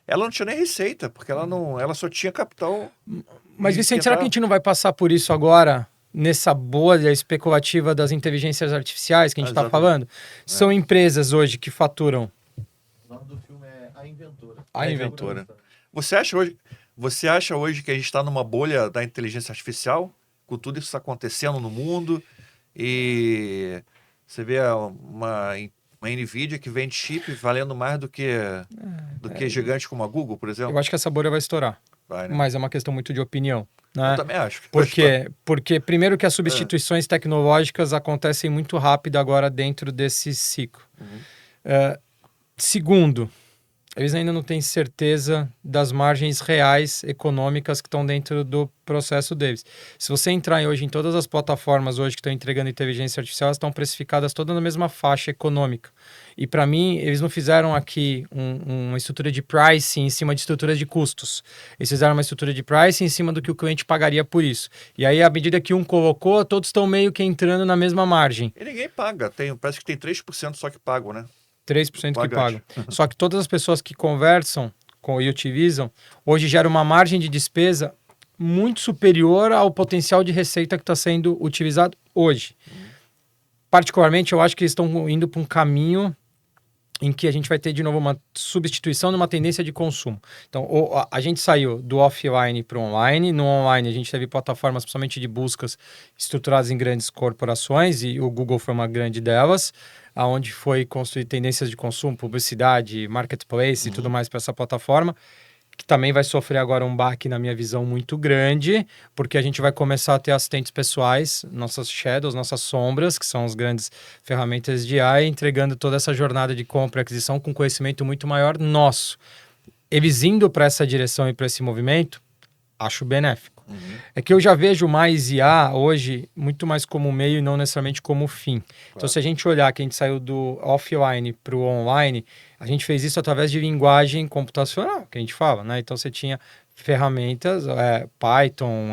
Ela não tinha nem receita, porque ela só tinha capital.
Mas, Vicente, será que a gente não vai passar por isso agora, nessa bolha especulativa das inteligências artificiais que a gente está falando? São empresas hoje que faturam.
O nome do filme é A Inventora.
A Inventora.
Você acha hoje que a gente está numa bolha da inteligência artificial, com tudo isso acontecendo no mundo, e você vê uma NVIDIA que vende chip valendo mais do que gigantes como a Google, por exemplo?
Eu acho que essa bolha vai estourar.
Vai, né?
Mas é uma questão muito de opinião. Né?
Eu também acho.
Porque primeiro que as substituições tecnológicas acontecem muito rápido agora dentro desse ciclo. Segundo, eles ainda não têm certeza das margens reais econômicas que estão dentro do processo deles. Se você entrar hoje em todas as plataformas hoje que estão entregando inteligência artificial, elas estão precificadas todas na mesma faixa econômica. E para mim, eles não fizeram aqui uma estrutura de pricing em cima de estruturas de custos. Eles fizeram uma estrutura de pricing em cima do que o cliente pagaria por isso. E aí, à medida que um colocou, todos estão meio que entrando na mesma margem.
E ninguém paga. Parece que tem 3% só que pagam, né?
3% que
Pagante.
pagam. Só que todas as pessoas que conversam e utilizam, hoje gera uma margem de despesa muito superior ao potencial de receita que está sendo utilizado hoje. Particularmente, eu acho que eles estão indo para um caminho em que a gente vai ter de novo uma substituição de uma tendência de consumo. Então, a gente saiu do offline para o online. No online, a gente teve plataformas, principalmente de buscas, estruturadas em grandes corporações, e o Google foi uma grande delas, aonde foi construir tendências de consumo, publicidade, marketplace e tudo mais para essa plataforma, que também vai sofrer agora um baque, na minha visão, muito grande, porque a gente vai começar a ter assistentes pessoais, nossas shadows, nossas sombras, que são as grandes ferramentas de AI, entregando toda essa jornada de compra e aquisição com conhecimento muito maior nosso. Eles indo para essa direção e para esse movimento, acho benéfico. É que eu já vejo mais IA hoje muito mais como meio e não necessariamente como fim. Então, se a gente olhar que a gente saiu do offline para o online, a gente fez isso através de linguagem computacional, que a gente fala, né? Então, você tinha ferramentas, Python,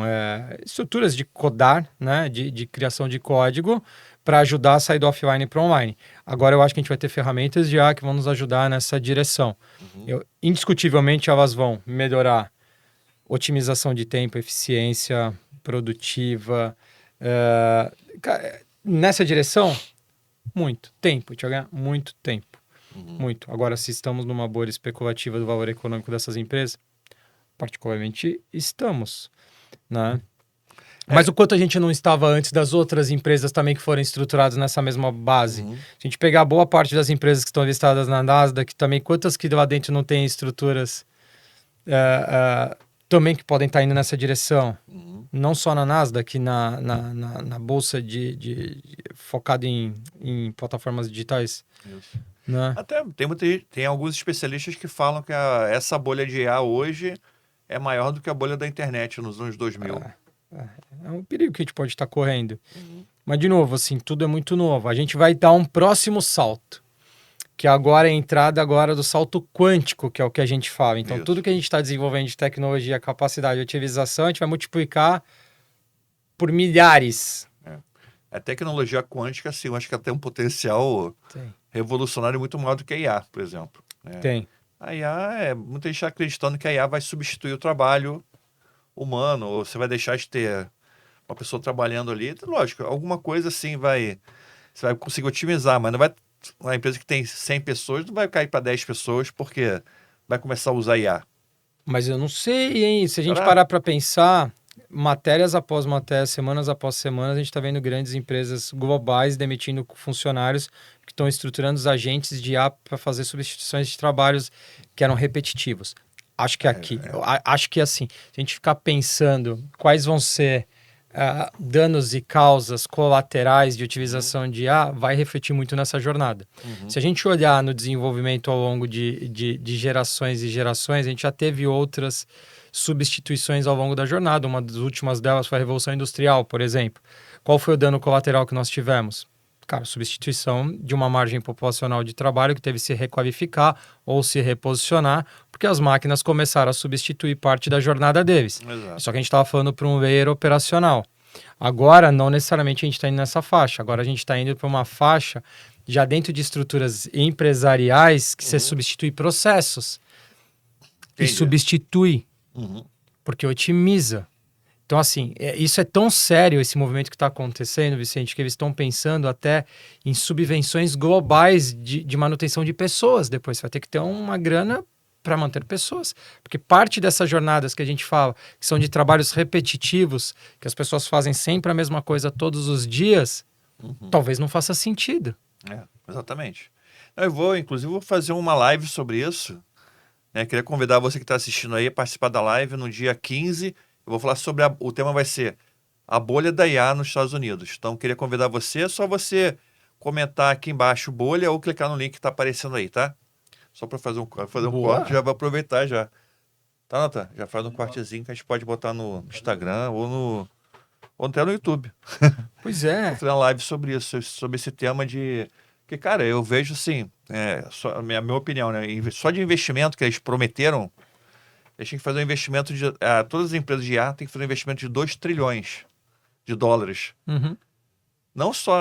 estruturas de codar, né? De criação de código para ajudar a sair do offline para o online. Agora, eu acho que a gente vai ter ferramentas de IA que vão nos ajudar nessa direção. Indiscutivelmente, elas vão melhorar otimização de tempo, eficiência produtiva. Nessa direção, muito tempo, Thiago, muito tempo. Muito. Agora, se estamos numa bolha especulativa do valor econômico dessas empresas, particularmente estamos, né? Mas o quanto a gente não estava antes das outras empresas também que foram estruturadas nessa mesma base. Se a gente pegar boa parte das empresas que estão listadas na Nasdaq, também quantas que lá dentro não têm estruturas também que podem estar indo nessa direção. Não só na Nasdaq, na bolsa focada em plataformas digitais.
Isso.
Né?
Até tem alguns especialistas que falam que essa bolha de IA hoje é maior do que a bolha da internet nos anos 2000.
É um perigo que a gente pode estar correndo. Mas, de novo, assim, tudo é muito novo. A gente vai dar um próximo salto, que agora é a entrada agora do salto quântico, que é o que a gente fala. Então, tudo que a gente está desenvolvendo de tecnologia, capacidade de utilização, a gente vai multiplicar por milhares.
A tecnologia quântica, sim, eu acho que ela tem um potencial revolucionário muito maior do que a IA, por exemplo.
Tem.
A IA, muita gente está acreditando que a IA vai substituir o trabalho humano, ou você vai deixar de ter uma pessoa trabalhando ali. Lógico, alguma coisa assim você vai conseguir otimizar, mas não vai. Uma empresa que tem 100 pessoas não vai cair para 10 pessoas porque vai começar a usar IA.
Mas eu não sei, hein? Se a gente parar para pensar, matérias após matérias, semanas após semanas, a gente está vendo grandes empresas globais demitindo funcionários que estão estruturando os agentes de IA para fazer substituições de trabalhos que eram repetitivos. Acho que acho que assim, se a gente ficar pensando quais vão ser danos e causas colaterais de utilização de IA, vai refletir muito nessa jornada. Se a gente olhar no desenvolvimento ao longo de gerações e gerações, a gente já teve outras substituições ao longo da jornada. Uma das últimas delas foi a Revolução Industrial, por exemplo. Qual foi o dano colateral que nós tivemos? Cara, substituição de uma margem populacional de trabalho que teve que se requalificar ou se reposicionar, porque as máquinas começaram a substituir parte da jornada deles.
Exato.
Só que a gente estava falando para um layer operacional. Agora, não necessariamente a gente está indo nessa faixa. Agora a gente está indo para uma faixa já dentro de estruturas empresariais que você substitui processos.
Entendi.
E substitui, porque otimiza. Então, assim, isso é tão sério, esse movimento que está acontecendo, Vicente, que eles estão pensando até em subvenções globais de manutenção de pessoas. Depois você vai ter que ter uma grana para manter pessoas. Porque parte dessas jornadas que a gente fala, que são de trabalhos repetitivos, que as pessoas fazem sempre a mesma coisa todos os dias, talvez não faça sentido.
Exatamente. Inclusive, vou fazer uma live sobre isso. Queria convidar você que está assistindo aí a participar da live no dia 15. Eu vou falar sobre o tema vai ser a bolha da IA nos Estados Unidos. Então, queria convidar você, é só você comentar aqui embaixo bolha ou clicar no link que está aparecendo aí, tá? Só para fazer um
Boa.
corte, já vou aproveitar já. Tá, Natan? Já faz um cortezinho que a gente pode botar no Instagram ou até no YouTube.
Pois é.
Vou fazer uma live sobre isso, sobre esse tema de... Porque, cara, eu vejo assim, só, a minha opinião, né? Só de investimento que eles prometeram, eles têm que fazer um investimento de... todas as empresas de IA têm que fazer um investimento de 2 trilhões de dólares.
Uhum.
Não só,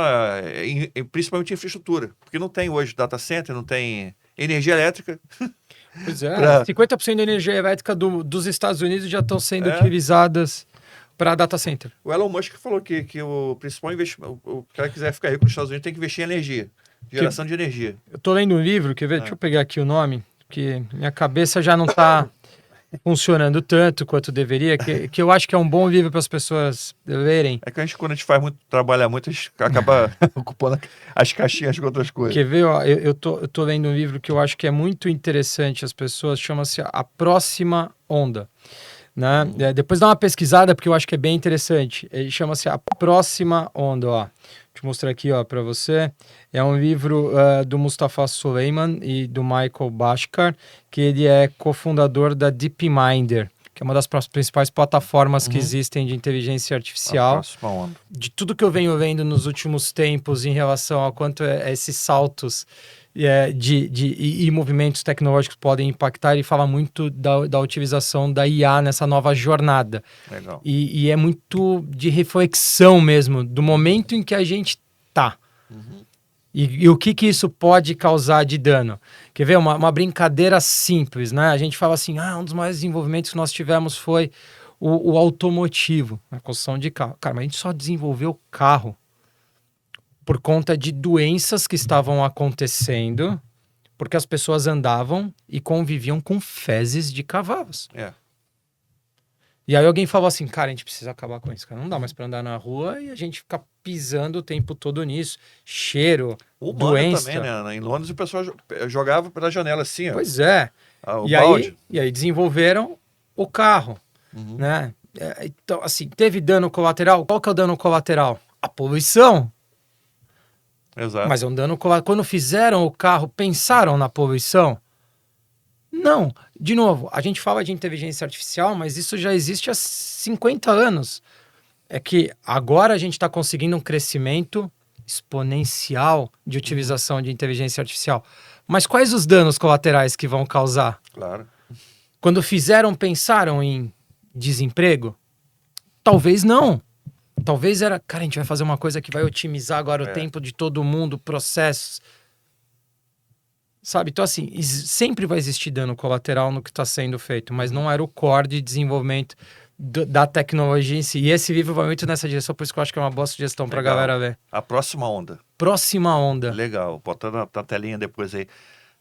principalmente em infraestrutura. Porque não tem hoje data center, não tem energia elétrica.
Pois é.
Pra-
50% da energia elétrica dos Estados Unidos já estão sendo
É.
utilizadas para data center.
O Elon Musk falou que o principal investimento, o cara que quiser ficar rico nos Estados Unidos tem que investir em energia. Geração de energia.
Eu tô lendo um livro, quer ver? Deixa eu pegar aqui o nome, que minha cabeça já não tá funcionando tanto quanto deveria, que eu acho que é um bom livro para as pessoas lerem.
É que quando a gente faz muito, trabalha muito, a gente acaba ocupando as caixinhas com outras coisas.
Quer ver? Ó, eu tô lendo um livro que eu acho que é muito interessante as pessoas, chama-se A Próxima Onda. Né? Depois dá uma pesquisada, porque eu acho que é bem interessante. Ele chama-se A Próxima Onda, ó. Deixa eu mostrar aqui, ó, para você. É um livro do Mustafa Suleyman e do Michael Bhaskar, que ele é cofundador da DeepMinder, que é uma das principais plataformas que existem de inteligência
A
artificial.
próxima onda.
De tudo que eu venho vendo nos últimos tempos em relação a quanto esses saltos e movimentos tecnológicos podem impactar, ele fala muito da utilização da IA nessa nova jornada.
Legal.
E é muito de reflexão mesmo, do momento em que a gente tá. E o que isso pode causar de dano. Quer ver? Uma brincadeira simples, né? A gente fala assim, um dos maiores desenvolvimentos que nós tivemos foi o automotivo, a construção de carro. Cara, mas a gente só desenvolveu carro por conta de doenças que estavam acontecendo, porque as pessoas andavam e conviviam com fezes de cavalos. E aí alguém falou assim, cara, a gente precisa acabar com isso, cara. Não dá mais pra andar na rua e a gente ficar pisando o tempo todo nisso. Cheiro,
Humano
doença.
também, né? Em Londres o pessoal jogava pela janela assim, ó.
Pois é.
O
E
balde.
aí desenvolveram o carro, né? Então, assim, teve dano colateral. Qual que é o dano colateral? A poluição.
Exato.
Mas é um dano colateral. Quando fizeram o carro, pensaram na poluição? Não. De novo, a gente fala de inteligência artificial, mas isso já existe há 50 anos. É que agora a gente está conseguindo um crescimento exponencial de utilização de inteligência artificial. Mas quais os danos colaterais que vão causar?
Claro.
Quando pensaram em desemprego? Talvez não. Talvez era, cara, a gente vai fazer uma coisa que vai otimizar agora o tempo de todo mundo, processos. Sabe? Então, assim, sempre vai existir dano colateral no que está sendo feito, mas não era o core de desenvolvimento da tecnologia em si. E esse livro vai muito nessa direção, por isso que eu acho que é uma boa sugestão para a
Legal.
galera ler.
A próxima onda.
Próxima Onda.
Legal. Botando na telinha depois aí.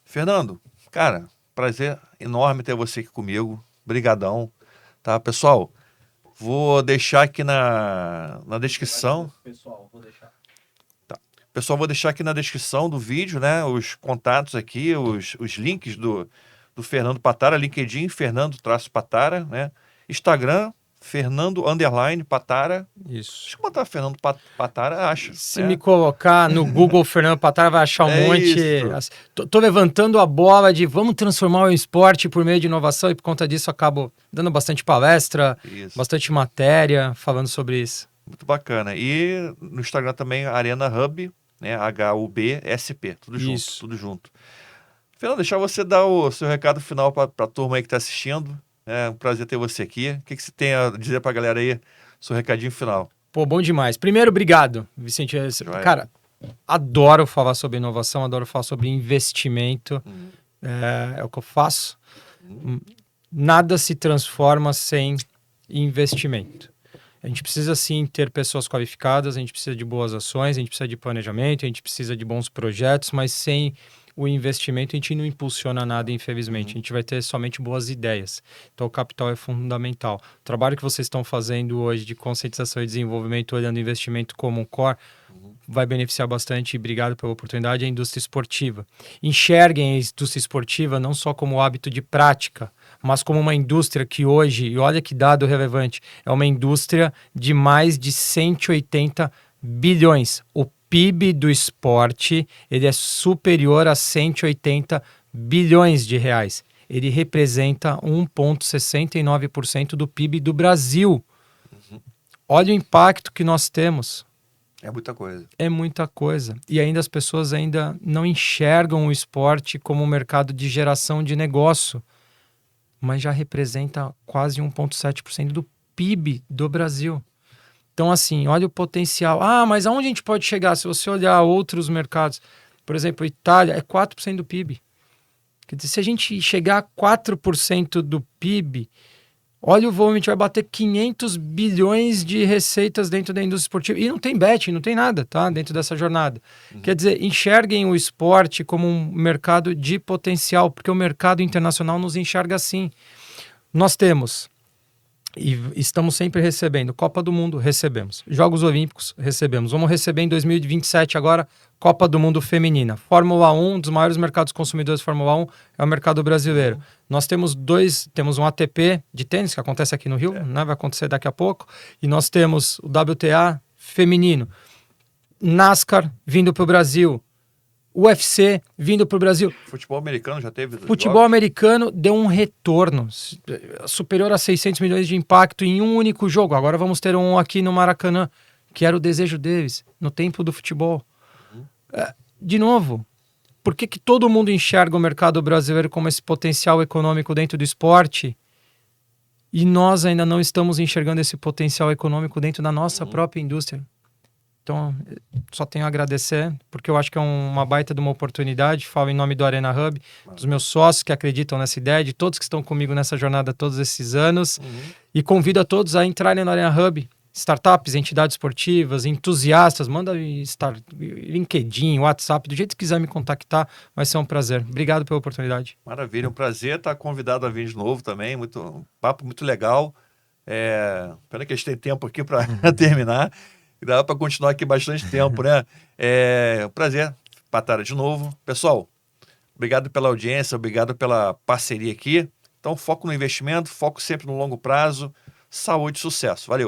Fernando, cara, prazer enorme ter você aqui comigo. Brigadão. Tá, pessoal? Vou deixar aqui na descrição.
Pessoal, vou deixar.
Pessoal, vou deixar aqui na descrição do vídeo, né? Os contatos aqui, os links do Fernando Patara, LinkedIn, Fernando-Patara, né? Instagram, Fernando_Patara.
Isso.
Deixa eu botar Fernando Patara, acha.
Se me colocar no Google Fernando Patara, vai achar um monte.
isso.
Tô levantando a bola de vamos transformar o esporte por meio de inovação e por conta disso acabo dando bastante palestra,
Isso.
bastante matéria falando sobre isso.
Muito bacana. E no Instagram também, Arena Hub, né? HUBSP, tudo junto,
Isso.
tudo junto. Fernando, deixar você dar o seu recado final para a turma aí que está assistindo. É um prazer ter você aqui. O que você tem a dizer para a galera aí, seu recadinho final?
Pô, bom demais. Primeiro, obrigado, Vicente. Cara, adoro falar sobre inovação, adoro falar sobre investimento. É o que eu faço. Nada se transforma sem investimento. A gente precisa, sim, ter pessoas qualificadas, a gente precisa de boas ações, a gente precisa de planejamento, a gente precisa de bons projetos, mas sem o investimento a gente não impulsiona nada, infelizmente. A gente vai ter somente boas ideias. Então, o capital é fundamental. O trabalho que vocês estão fazendo hoje de conscientização e desenvolvimento, olhando o investimento como um core, vai beneficiar bastante. E obrigado pela oportunidade. A indústria esportiva. Enxerguem a indústria esportiva não só como hábito de prática, mas como uma indústria que hoje, e olha que dado relevante, é uma indústria de mais de 180 bilhões. O PIB do esporte, ele é superior a 180 bilhões de reais. Ele representa 1,69% do PIB do Brasil. Olha o impacto que nós temos.
É muita coisa.
É muita coisa. E ainda as pessoas ainda não enxergam o esporte como um mercado de geração de negócio, mas já representa quase 1,7% do PIB do Brasil. Então, assim, olha o potencial. Ah, mas aonde a gente pode chegar? Se você olhar outros mercados, por exemplo, a Itália é 4% do PIB. Quer dizer, se a gente chegar a 4% do PIB, olha o volume, a gente vai bater 500 bilhões de receitas dentro da indústria esportiva. E não tem betting, não tem nada, tá? Dentro dessa jornada. Quer dizer, enxerguem o esporte como um mercado de potencial, porque o mercado internacional nos enxerga assim. Nós temos, e estamos sempre recebendo, Copa do Mundo, recebemos. Jogos Olímpicos, recebemos. Vamos receber em 2027 agora, Copa do Mundo Feminina. Fórmula 1, um dos maiores mercados consumidores de Fórmula 1 é o mercado brasileiro. Nós temos temos um ATP de tênis, que acontece aqui no Rio, né? Vai acontecer daqui a pouco. E nós temos o WTA feminino. NASCAR vindo para o Brasil. UFC vindo para o Brasil.
Futebol americano já teve?
Futebol
jogos?
americano deu um retorno superior a 600 milhões de impacto em um único jogo. Agora vamos ter um aqui no Maracanã, que era o desejo deles, no tempo do futebol. De novo, por que todo mundo enxerga o mercado brasileiro como esse potencial econômico dentro do esporte e nós ainda não estamos enxergando esse potencial econômico dentro da nossa própria indústria? Então, só tenho a agradecer, porque eu acho que é uma baita de uma oportunidade. Falo em nome do Arena Hub, dos meus sócios que acreditam nessa ideia, de todos que estão comigo nessa jornada todos esses anos. E convido a todos a entrarem no Arena Hub. Startups, entidades esportivas, entusiastas, manda LinkedIn, WhatsApp, do jeito que quiser me contactar, vai ser um prazer. Obrigado pela oportunidade.
Maravilha, um prazer estar convidado a vir de novo também. Um papo muito legal. Pena que a gente tem tempo aqui para terminar. Dá para continuar aqui bastante tempo, né? É um prazer, Patara, de novo. Pessoal, obrigado pela audiência, obrigado pela parceria aqui. Então, foco no investimento, foco sempre no longo prazo. Saúde e sucesso. Valeu!